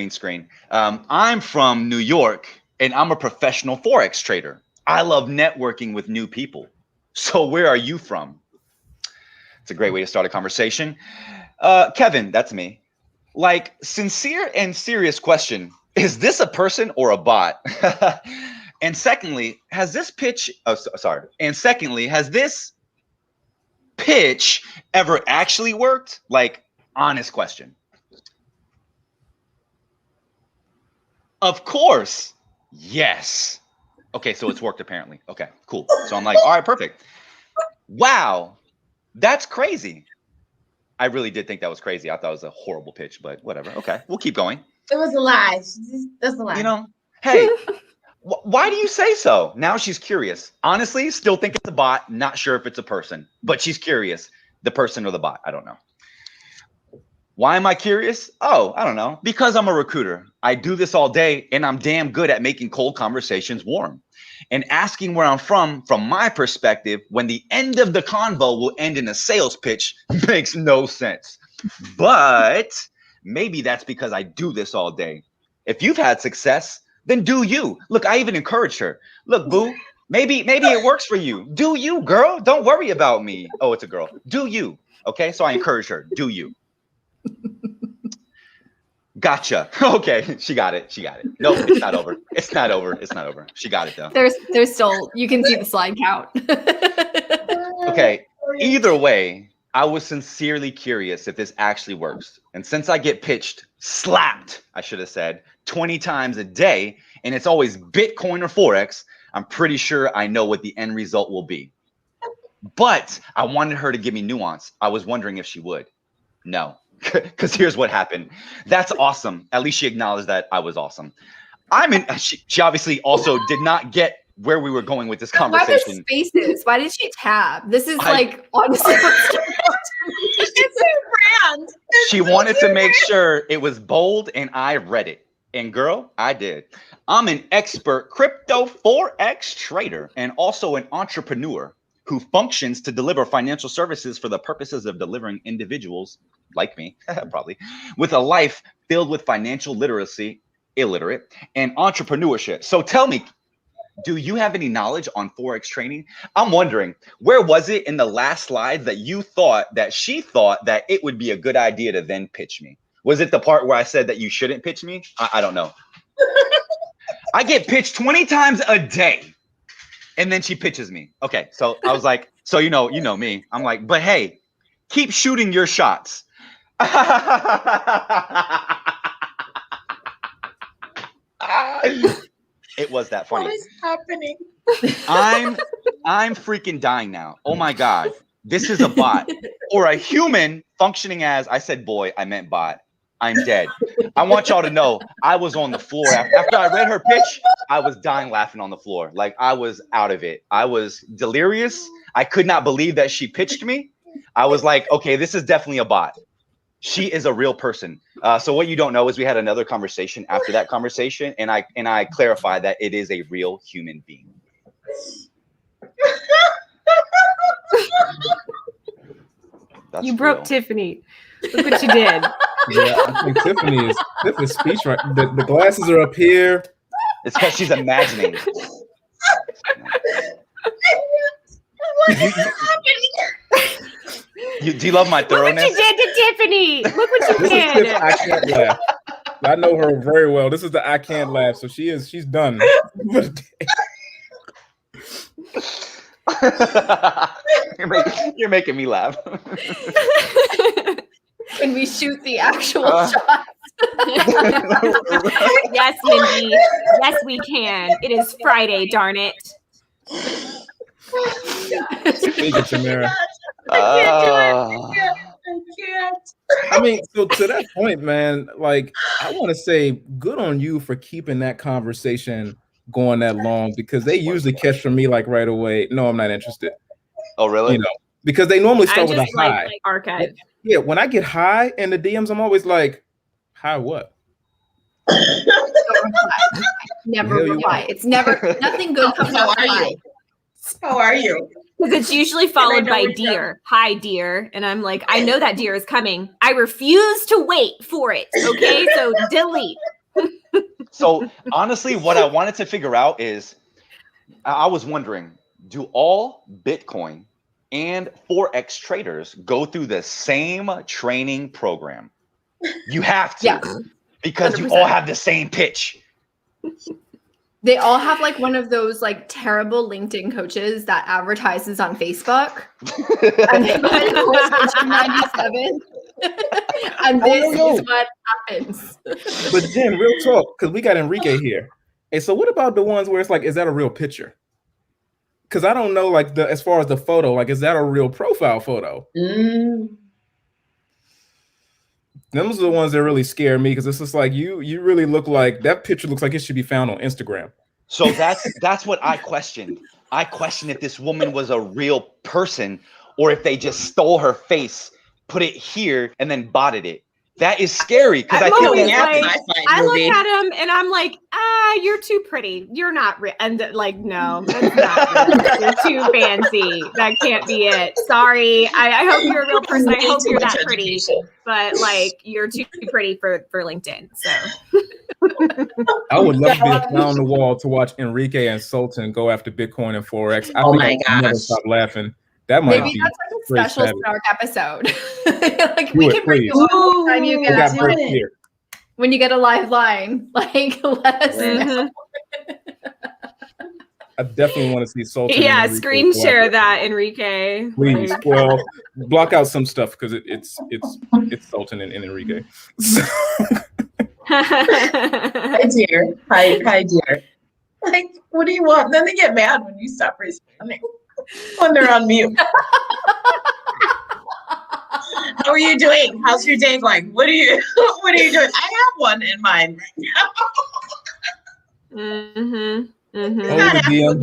screen. I'm from New York, and I'm a professional Forex trader. I love networking with new people. So where are you from? It's a great way to start a conversation. Kevin, that's me. Like, sincere and serious question. Is this a person or a bot? And secondly, has this pitch ever actually worked? Like, honest question. Of course. Yes. Okay, so it's worked apparently. Okay, cool. So I'm like, all right, perfect. Wow, that's crazy. I really did think that was crazy. I thought it was a horrible pitch, but whatever. Okay, we'll keep going. It was a lie. That's a lie. You know, hey, why do you say so? Now she's curious. Honestly, still think it's a bot. Not sure if it's a person, but she's curious. The person or the bot, I don't know. Why am I curious? Oh, I don't know. Because I'm a recruiter. I do this all day, and I'm damn good at making cold conversations warm. And asking where I'm from my perspective, when the end of the convo will end in a sales pitch, makes no sense. But maybe that's because I do this all day. If you've had success, then do you. Look, I even encouraged her. Look, boo, maybe it works for you. Do you, girl? Don't worry about me. Oh, it's a girl. Do you. Okay, so I encouraged her. Do you. Gotcha. Okay, she got it. No, it's not over. It's not over. She got it though. There's still, you can see the slide count. Okay, either way, I was sincerely curious if this actually works. And since I get slapped, I should have said, 20 times a day, and it's always Bitcoin or Forex, I'm pretty sure I know what the end result will be. But I wanted her to give me nuance. I was wondering if she would. No. Because here's what happened. That's awesome. At least she acknowledged that I was awesome. She obviously also did not get where we were going with this conversation. Why the spaces? Why did she tab? This is like honestly. It's her brand. She wanted to make sure it was bold, and I read it. And girl, I did. I'm an expert crypto Forex trader and also an entrepreneur who functions to deliver financial services for the purposes of delivering individuals like me, probably, with a life filled with financial literacy, illiterate, and entrepreneurship. So tell me, do you have any knowledge on Forex trading? I'm wondering, where was it in the last slide that she thought that it would be a good idea to then pitch me? Was it the part where I said that you shouldn't pitch me? I don't know. I get pitched 20 times a day. And then she pitches me. Okay, so I was like, so you know me. I'm like, but hey, keep shooting your shots. It was that funny. What is happening? I'm freaking dying now. Oh my God. This is a bot or a human functioning as, I said boy, I meant bot. I'm dead. I want y'all to know I was on the floor. After I read her pitch, I was dying laughing on the floor. Like I was out of it. I was delirious. I could not believe that she pitched me. I was like, okay, this is definitely a bot. She is a real person. So what you don't know is we had another conversation after that conversation, and I clarified that it is a real human being. You broke real. Tiffany. Look what you did. Yeah, I think Tiffany's speech right. The glasses are up here. It's because she's imagining. Do you love my thoroughness? Look what you did to Tiffany. Look what you did. I can't laugh. I know her very well. This is the I can't laugh. So she's done. You're making me laugh. Can we shoot the actual shot? Yes, Mindy. Yes, we can. It is Friday, darn it. Speak it, Tamara. I can't. I mean, so to that point, man, like I want to say good on you for keeping that conversation going that long, because they usually catch from me like right away. No, I'm not interested. Oh, really? You know, because they normally start with a high. Like archive. Yeah, when I get high in the DMs, I'm always like, hi, what? Never reply. It's never, nothing good comes out of hi. How are you? Because it's usually followed by dear. Hi, dear. And I'm like, I know that dear is coming. I refuse to wait for it. Okay, so delete. So honestly, what I wanted to figure out is, I was wondering, do all Bitcoin and Forex traders go through the same training program? You have to, Yes. because 100%. you all have the same pitch. They all have like one of those like terrible LinkedIn coaches that advertises on Facebook. And they put in course page 97. And this is what happens. But then, real talk, because we got Enrique here. Hey, so what about the ones where it's like, is that a real picture? Because I don't know, like as far as the photo, like, is that a real profile photo? Those are the ones that really scare me, because it's just like you really look like that picture looks like it should be found on Instagram. So that's what I questioned. I questioned if this woman was a real person or if they just stole her face, put it here, and then botted it. That is scary, because I think I look at him and I'm like, you're too pretty. You're not real. And like, no, that's not real. You're too fancy. That can't be it. Sorry. I hope you're a real person. I hope you're that pretty. But like, you're too pretty for LinkedIn. So I would love to be a fly on the wall to watch Enrique and Sultan go after Bitcoin and Forex. I think I'll never stop laughing. That might maybe be that's like a special Snark episode. Like, do we it, can bring please. you on anytime you get here. when you get a live line. Like, let us know. I definitely want to see Sultan. Yeah, screen share that, Enrique. Please. Like, well, block out some stuff because it's Sultan and Enrique. Hi, dear. Hi, dear. Like, what do you want? Then they get mad when you stop responding when they're on mute. How are you doing? How's your day going? What are you doing? I have one in mind right now. We're not having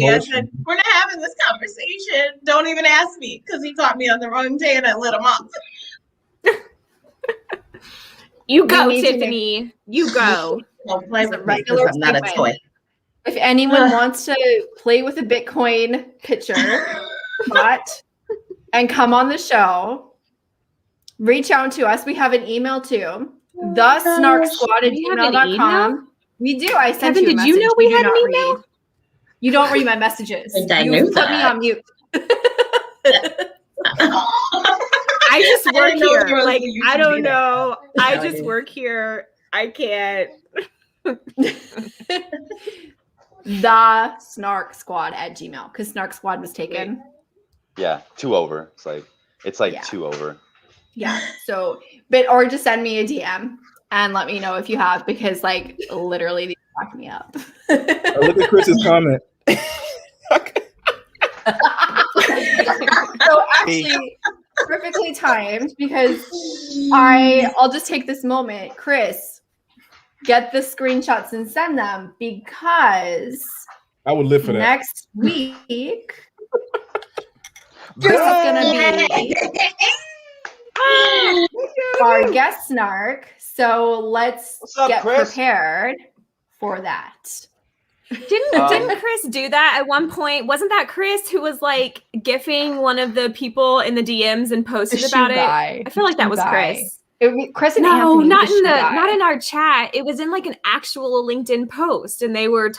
this conversation. Don't even ask me, because he caught me on the wrong day and I lit him up. You go, Tiffany. You go. Don't play with me, because I'm not a toy. If anyone wants to play with a Bitcoin picture, and come on the show, reach out to us. We have an email too. thesnarksquad@gmail.com. We do. I sent Kevin, you a did message. you know we had an email? Read. You don't read my messages. I you knew put that. me on mute. I just work here. Like, I don't either. know. I just work here. I can't. thesnarksquad@gmail, because Snark Squad was taken. Yeah, 2 over. It's like Yeah. 2 over. Yeah. So, or just send me a DM and let me know if you have, because like literally these fuck me up. Look at Chris's comment. So actually, perfectly timed, because I'll just take this moment, Chris, get the screenshots and send them, because I would live for that. next week Chris is gonna be our guest Snark. So let's get prepared for that. Didn't Chris do that at one point? Wasn't that Chris who was like gifting one of the people in the DMs and posted about it? I feel like that was Chris. Chris and no, Anthony, not in our chat. It was in like an actual LinkedIn post, and they were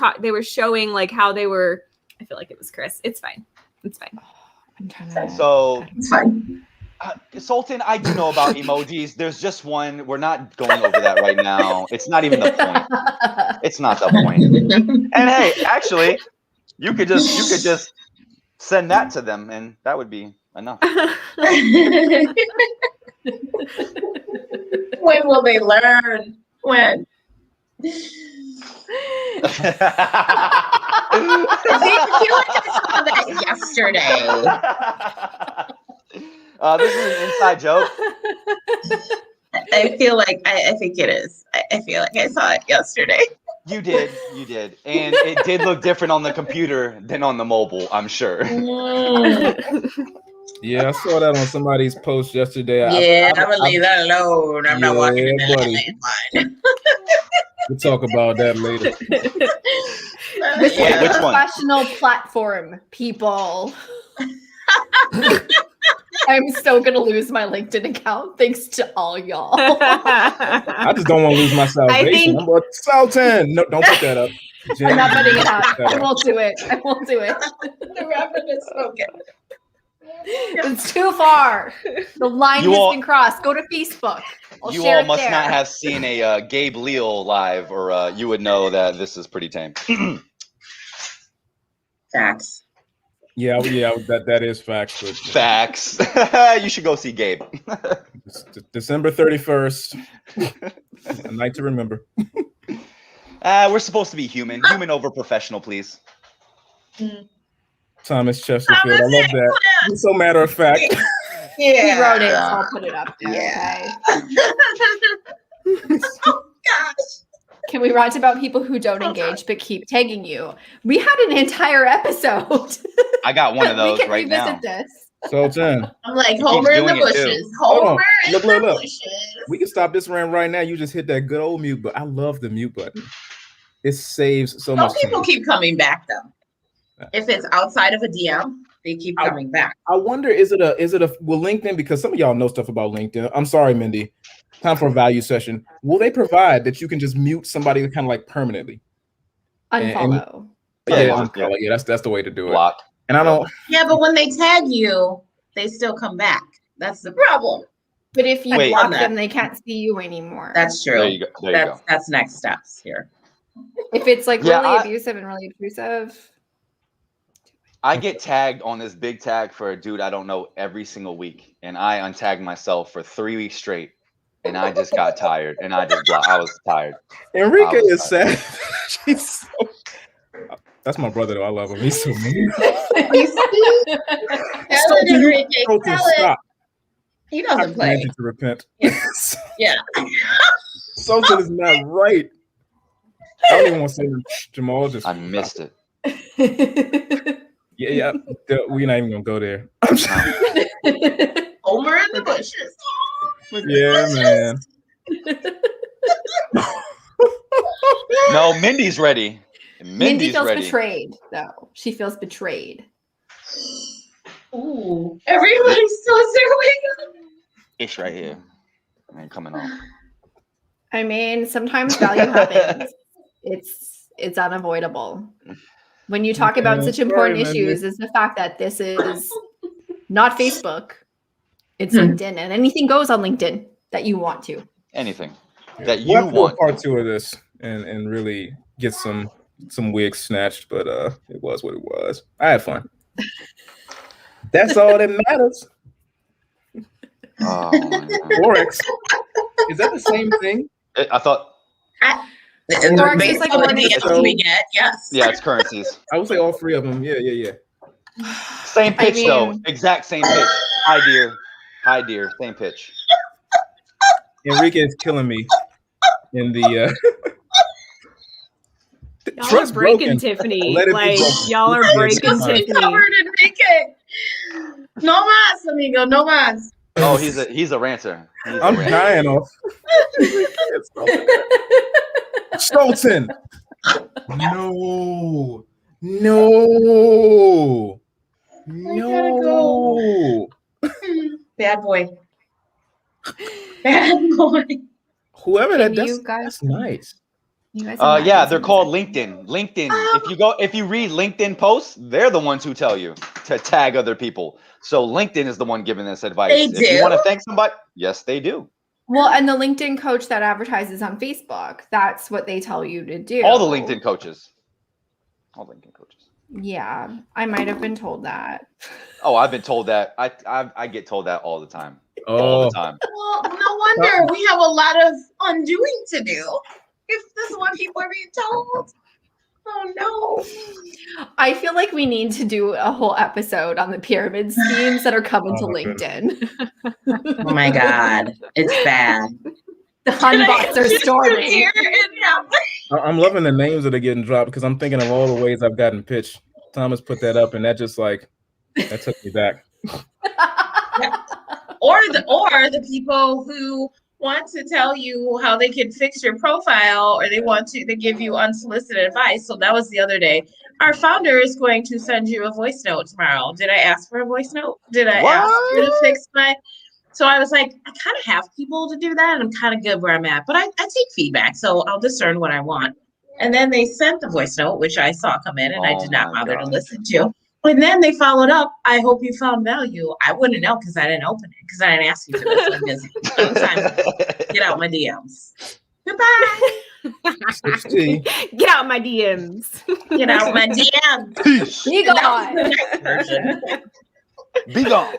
showing like how they were. I feel like it was Chris. It's fine. It's fine. So It's fine. Sultan, I do know about emojis. There's just one. We're not going over that right now. It's not even the point. It's not the point. And hey, actually, you could just Send that to them, and that would be enough. When will they learn? When? I feel like I saw that yesterday. This is an inside joke. I feel like I think it is. I feel like I saw it yesterday. You did, and it did look different on the computer than on the mobile, I'm sure. Yeah, I saw that on somebody's post yesterday. Yeah, I'm gonna leave that alone. I'm not walking in that line. We'll talk about that later. This is Which a one? professional platform, people. I'm so gonna lose my LinkedIn account thanks to all y'all. I just don't want to lose my salvation. I'm like, Sultan. No, don't put that up. I'm not putting it up. I won't do it. The reverend is spoken. It's too far. The line has been crossed. Go to Facebook. You all must not have seen a Gabe Leal live, or you would know that this is pretty tame. Facts. Yeah, that is facts. But, Facts. You should go see Gabe. December 31st. A night to remember. We're supposed to be human. Human over professional, please. Thomas Chesterfield. I love that. He's so matter of fact. Yeah. He wrote it, so I'll put it up there. Yeah. Okay. Oh gosh. Can we rant about people who don't engage but keep tagging you? We had an entire episode. I got one of those we can right now. revisit this. Sultan. I'm like Homer in the bushes. Homer in the bushes. We can stop this rant right now. You just hit that good old mute button. I love the mute button. It saves so much. Some people keep coming back though. If it's outside of a DM, they keep coming back. I wonder, will LinkedIn, because some of y'all know stuff about LinkedIn. I'm sorry, Mindy. Time for a value session. Will they provide that you can just mute somebody kind of like permanently? Unfollow. Unfollow. Yeah, that's the way to do it. Block. And I don't. Yeah, but when they tag you, they still come back. That's the problem. But if you block them, they can't see you anymore. That's true. There you go. That's next steps here. If it's like really abusive and really intrusive. I get tagged on this big tag for a dude I don't know every single week, and I untagged myself for 3 weeks straight, and I just got tired, and I just blocked. I was tired. Enrique is sad. She's so... That's my brother, though. I love him. He's so mean. Stop. He doesn't play. I need to repent. Yeah. Something is not right. I don't even want to say Jamal. I missed it. Yeah. We're not even gonna go there. Homer in the bushes. Yeah, man. No, Mindy's ready. Mindy feels betrayed, though. She feels betrayed. Ooh, everybody's still there. Ish right here. I ain't coming off. I mean, sometimes value happens. It's unavoidable. When you talk about such important issues, is the fact that this is not Facebook, it's LinkedIn, and anything goes on LinkedIn that you want to. Anything that you want. Part 2 of this and really get some wigs snatched, but it was what it was. I had fun. That's all that matters. Oh, Forex. Is that the same thing? I thought. Forex is like one we get. Yes. Yeah, it's currencies. I would say all 3 of them. Yeah. Same pitch though. Exact same pitch. Hi dear. Same pitch. Enrique is killing me in the. Y'all are breaking Tiffany. Like y'all are breaking Tiffany. Covered Enrique. No mas, amigo. No mas. Oh, he's a ranter. I'm dying off. Stolten. No. Bad boy. Bad boy. Whoever that's nice. Yeah, they're called LinkedIn. If you read LinkedIn posts, they're the ones who tell you to tag other people. So LinkedIn is the one giving this advice. If you want to thank somebody, yes, they do. Well, and the LinkedIn coach that advertises on Facebook, that's what they tell you to do. All the LinkedIn coaches. Yeah, I might have been told that. Oh, I've been told that. I get told that all the time. Oh. All the time. Well, no wonder we have a lot of undoing to do. If this is what people are being told. Oh no. I feel like we need to do a whole episode on the pyramid schemes that are coming to Oh, LinkedIn. Oh my God. It's bad. The Hun bots are storming. I'm loving the names that are getting dropped because I'm thinking of all the ways I've gotten pitched. Thomas put that up, and that just like that took me back. Or the people who want to tell you how they can fix your profile, or they give you unsolicited advice. So that was the other day. Our founder is going to send you a voice note tomorrow. Did I ask for a voice note? Did I ask you to fix my? So I was like, I kind of have people to do that, and I'm kind of good where I'm at. But I take feedback, so I'll discern what I want. And then they sent the voice note, which I saw come in, and I did not bother to listen to. And then they followed up, I hope you found value. I wouldn't know because I didn't open it, because I didn't ask you for this. I'm busy. Get out my DMs. Goodbye. 60. Get out my DMs. Get out my DMs. Be gone. Be gone.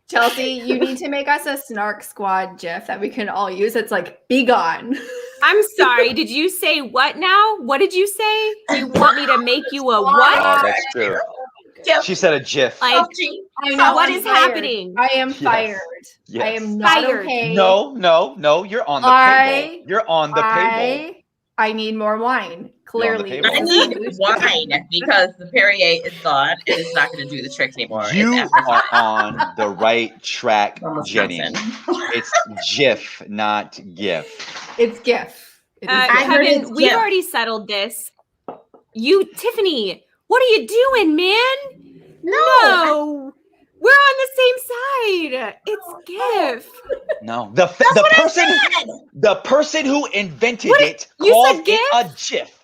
Chelsea, you need to make us a Snark Squad GIF that we can all use. It's like, be gone. I'm sorry. Did you say what now? What did you say? You want me to make you a what? Oh, that's true. She said a GIF. Like, I know what I'm is fired. happening? I am fired. Yes. I am not Fired. okay. No, you're on the payroll. You're on the payroll. I need more wine. Clearly. payroll. I need wine because the Perrier is gone and it's not going to do the trick anymore. You are on the right track, Almost Jenny. nothing. It's GIF, not GIF. It's GIF. It is I heard Kevin, it's we've GIF. already settled this. Tiffany, what are you doing, man? No. We're on the same side. It's GIF. No, the person who invented What? it You called said it a GIF.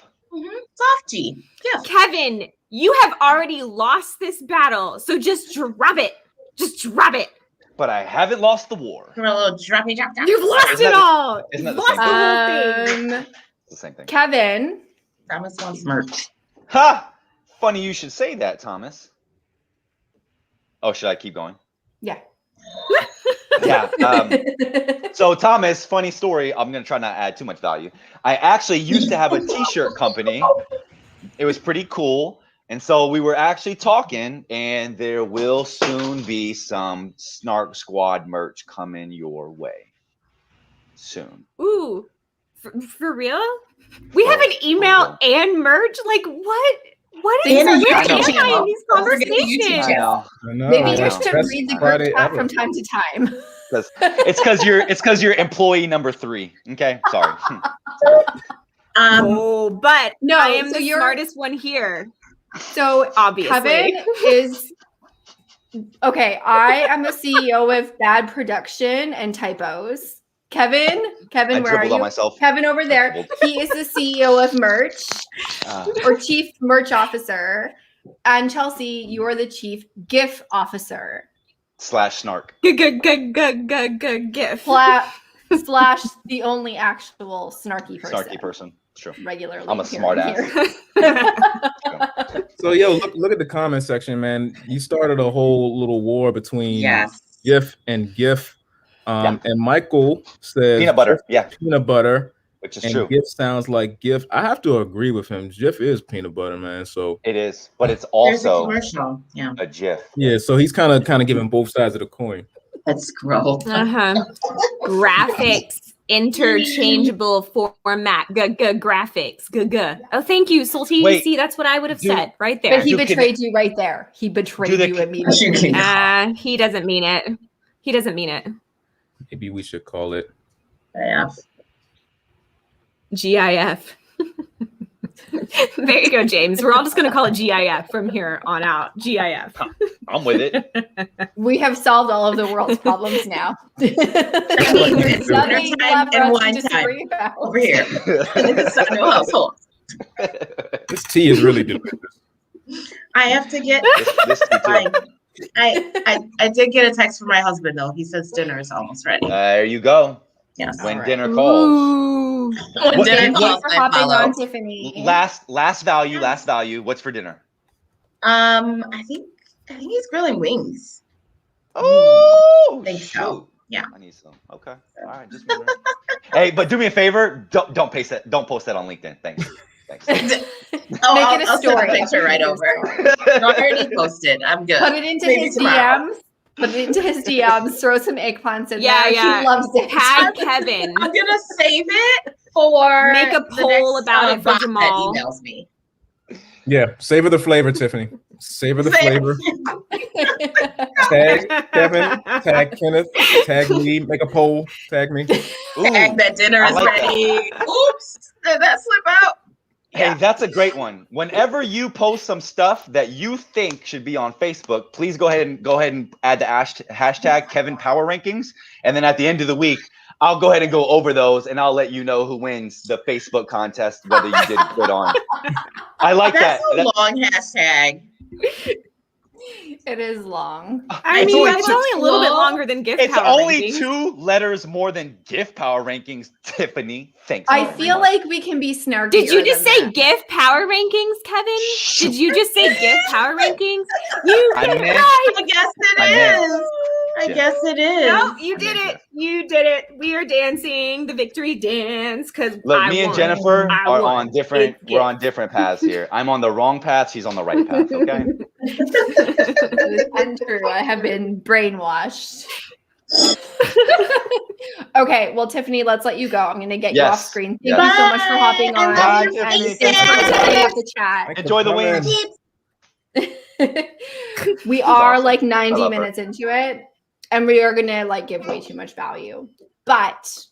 Soft G. Yeah. Kevin, you have already lost this battle, so just drop it. Just drop it. But I haven't lost the war. A little droppy drop down. You've lost Isn't it that all. isn't You've that lost the the whole thing. It's the same thing. Kevin. Thomas wants merch. Ha! Funny you should say that, Thomas. Oh, should I keep going? Yeah. Yeah. So Thomas, funny story. I'm gonna try not to add too much value. I actually used to have a t-shirt company. It was pretty cool. And so we were actually talking, and there will soon be some Snark Squad merch coming your way. Soon. Ooh, for real? We have an email and merch? Like, what? What is And a where YouTube am I channel. in these Don't forget the YouTube conversations? channel. I know. Maybe I you know. should Best read the Friday group chat ever. from time to time. It's because you're employee number 3. Okay, sorry. Oh, but No, I am so the you're- smartest one here. So Obviously. Kevin is okay. I am the CEO of bad production and typos. Kevin, I where are dribbled on you? myself. Kevin over there. Dribbled. He is the CEO of merch Uh, or chief merch officer. And Chelsea, you are the chief GIF officer. slash Snark. GIF. Slash the only actual snarky person. Snarky person. True. Regularly. I'm a appearing smart ass. here. So yo, look at the comment section, man. You started a whole little war between Yes. GIF and GIF. And Michael says Peanut butter. Yeah, peanut butter, which is and true. GIF sounds like GIF. I have to agree with him. GIF is peanut butter, man. So It is, but it's There's a also commercial. Yeah. a GIF. yeah, so he's kind of giving both sides of the coin. That's gross. Graphics, interchangeable format. Graphics. Oh, thank you, Salty. Wait. See, that's what I would have Do- said right there. But he Do can- betrayed you right there. He betrayed Do the- you immediately. He doesn't mean it. He doesn't mean it. Maybe we should call it. Yeah. GIF. There you go, James. We're all just going to call it GIF from here on out. GIF. I'm with it. We have solved all of the world's problems now. It's Nothing dinner time left for and us to wine disagree time about. over here. It's a new household. This tea is really delicious. I have to get This too. mine. I did get a text from my husband though. He says dinner is almost ready. There you go. Yes. When All right. dinner calls. Ooh. When What- dinner Thank you calls, for I hopping follow. on, Tiffany. Last value. What's for dinner? I think he's grilling wings. Oh, I think so. Yeah. I need some. Okay. All right. Just remember. Hey, but do me a favor. Don't post that. Don't post that on LinkedIn. Thanks. I'll send a picture right over. No, I already posted. I'm good. Put it into his DMs. Put it into his DMs. Throw some eggplants in there. Yeah. He loves it. Tag Kevin. I'm gonna save it for make a poll about it for Jamal. That emails me. Yeah, savor the flavor, Tiffany. Savor the flavor. Tag Kevin, tag Kenneth, tag me, make a poll, tag me. Tag that dinner is ready. Oops, did that slip out? Hey, that's a great one. Whenever you post some stuff that you think should be on Facebook, please go ahead and add the hashtag Kevin Power Rankings. And then at the end of the week, I'll go ahead and go over those, and I'll let you know who wins the Facebook contest, whether you did good on. I like that. That's a long hashtag. It is long. I mean, it's only a little bit longer than gift power rankings. It's only 2 letters more than gift power rankings, Tiffany. Thanks. I feel like we can be snarky. Did you just say gift power rankings, Kevin? Did you just say gift power rankings? I guess it is. I guess it is. No, you did it. You did it. We are dancing the victory dance because me and Jennifer are on different. We're on different paths here. I'm on the wrong path. She's on the right path. Okay. Untrue. I have been brainwashed. Okay, well, Tiffany, let's let you go. I'm going to get you off screen. Thank you so much for hopping on. Bye, and Tiffany. thanks for setting up the chat. Enjoy the wings. We are like 90 minutes into it, and we are going to like give way too much value. But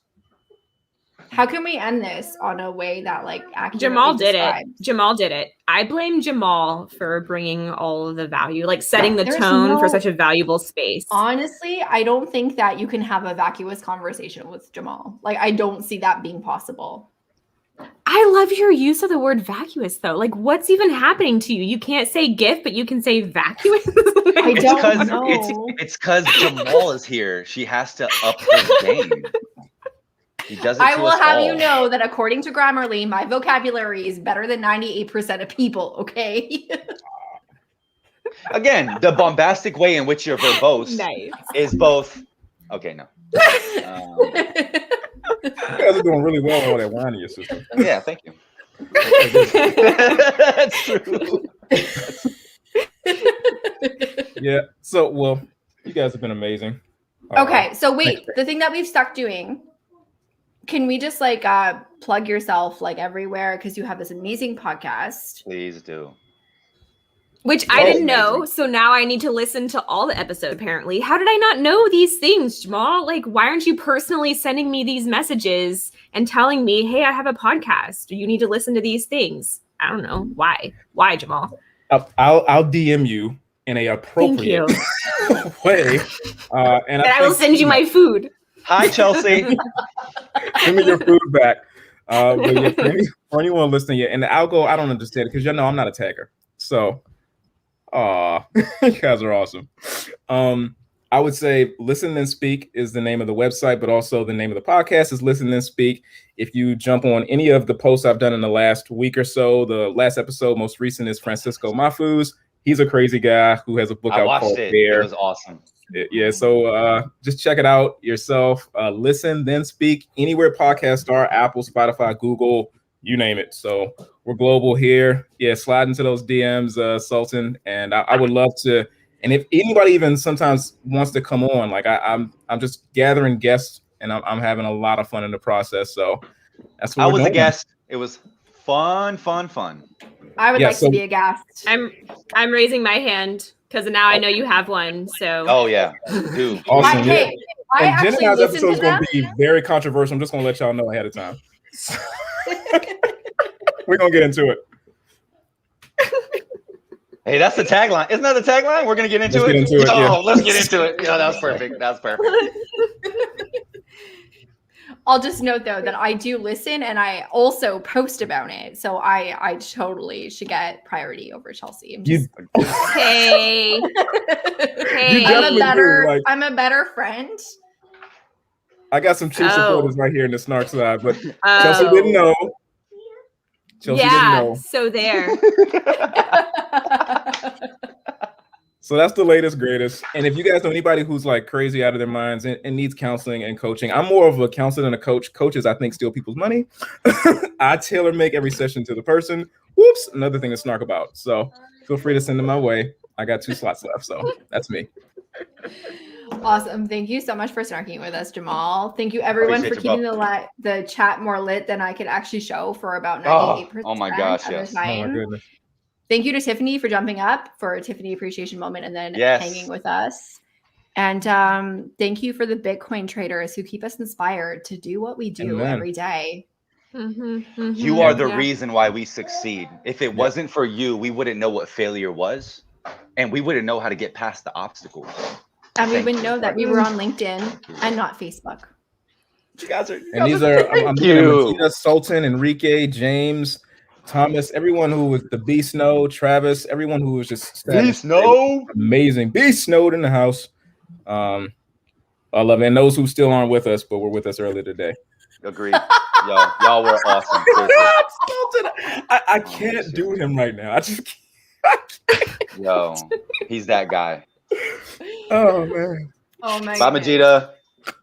how can we end this on a way that like actually Jamal did it. Jamal did it. I blame Jamal for bringing all of the value, like setting the tone for such a valuable space. Honestly, I don't think that you can have a vacuous conversation with Jamal. Like, I don't see that being possible. I love your use of the word vacuous, though. Like, what's even happening to you? You can't say gift, but you can say vacuous. I don't know. It's because Jamal is here. She has to up her game. He does it I will have all. you know that according to Grammarly, my vocabulary is better than 98% of people, okay? Again, the bombastic way in which you're verbose is both. Okay, no. You guys are doing really well with all that wine in your system. Yeah, thank you. That's true. Yeah. So, well, you guys have been amazing. Okay, so wait, the thing that we've stuck doing, can we just like plug yourself like everywhere because you have this amazing podcast? Please do. Which I didn't know, so now I need to listen to all the episodes, apparently. How did I not know these things, Jamal? Like, why aren't you personally sending me these messages and telling me, hey, I have a podcast. You need to listen to these things. I don't know. Why? Why, Jamal? I'll DM you in a appropriate way. And I will send you my food. Hi, Chelsea. Give me your food back. But yeah, for anyone listening, and I'll go, I don't understand it because y'all know I'm not a tagger. So, you guys are awesome. I would say Listen Then Speak is the name of the website, but also the name of the podcast is Listen Then Speak. If you jump on any of the posts I've done in the last week or so, the last episode, most recent, is Francisco Mafuz. He's a crazy guy who has a book out called Bear. It was awesome. Yeah, so just check it out yourself. Listen Then Speak, anywhere podcasts are, Apple, Spotify, Google, you name it. So we're global here. Yeah, slide into those DMs, Sultan. And I would love to. And if anybody even sometimes wants to come on, like I'm just gathering guests, and I'm having a lot of fun in the process. So that's what I was a guest. It was fun. I would like to be a guest. I'm raising my hand because now I know you have one. So yeah, dude. Awesome. Hey, I and actually Jenna's listened episode is to going them. to be very controversial. I'm just going to let y'all know ahead of time. We're going to get into it. Hey, that's the tagline. Isn't that the tagline? We're going to get into it? Let's get into it. Yeah, that was perfect. That was perfect. I'll just note, though, that I do listen and I also post about it. So I totally should get priority over Chelsea. Hey, I'm a better friend. I got some true supporters right here in the Snark side, but Chelsea didn't know. Chelsea didn't know. So there. So that's the latest, greatest. And if you guys know anybody who's like crazy out of their minds and needs counseling and coaching, I'm more of a counselor than a coach. Coaches, I think, steal people's money. I tailor make every session to the person. Whoops, another thing to snark about. So feel free to send them my way. I got 2 slots left, so that's me. Awesome. Thank you so much for snarking with us, Jamal. Thank you, everyone, for keeping the chat more lit than I could actually show for about 98%. Oh my gosh, yes. Oh my goodness. Thank you to Tiffany for jumping up for a Tiffany appreciation moment and then hanging with us. And thank you for the Bitcoin traders who keep us inspired to do what we do every day. You are the reason why we succeed. If it wasn't for you, we wouldn't know what failure was, and we wouldn't know how to get past the obstacles. And we wouldn't know that we were on LinkedIn and not Facebook. You guys are. And these are I'm looking at Sultan, Enrique, James, Thomas, everyone who was the Beast Snow, Travis, everyone who was just Beast Snow, amazing. Beast Snowed in the house. I love it. And those who still aren't with us, but were with us earlier today. Agreed. Y'all were awesome. I can't do him right now. I just can't. Yo, he's that guy. Oh man. Oh my Bye, Majida.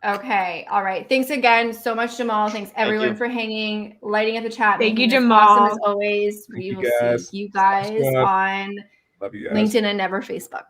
Okay. All right. Thanks again so much, Jamal. Thanks everyone for hanging, lighting up the chat. Thank you, Jamal. Awesome as always. We will see you guys on LinkTIn LinkedIn and never Facebook.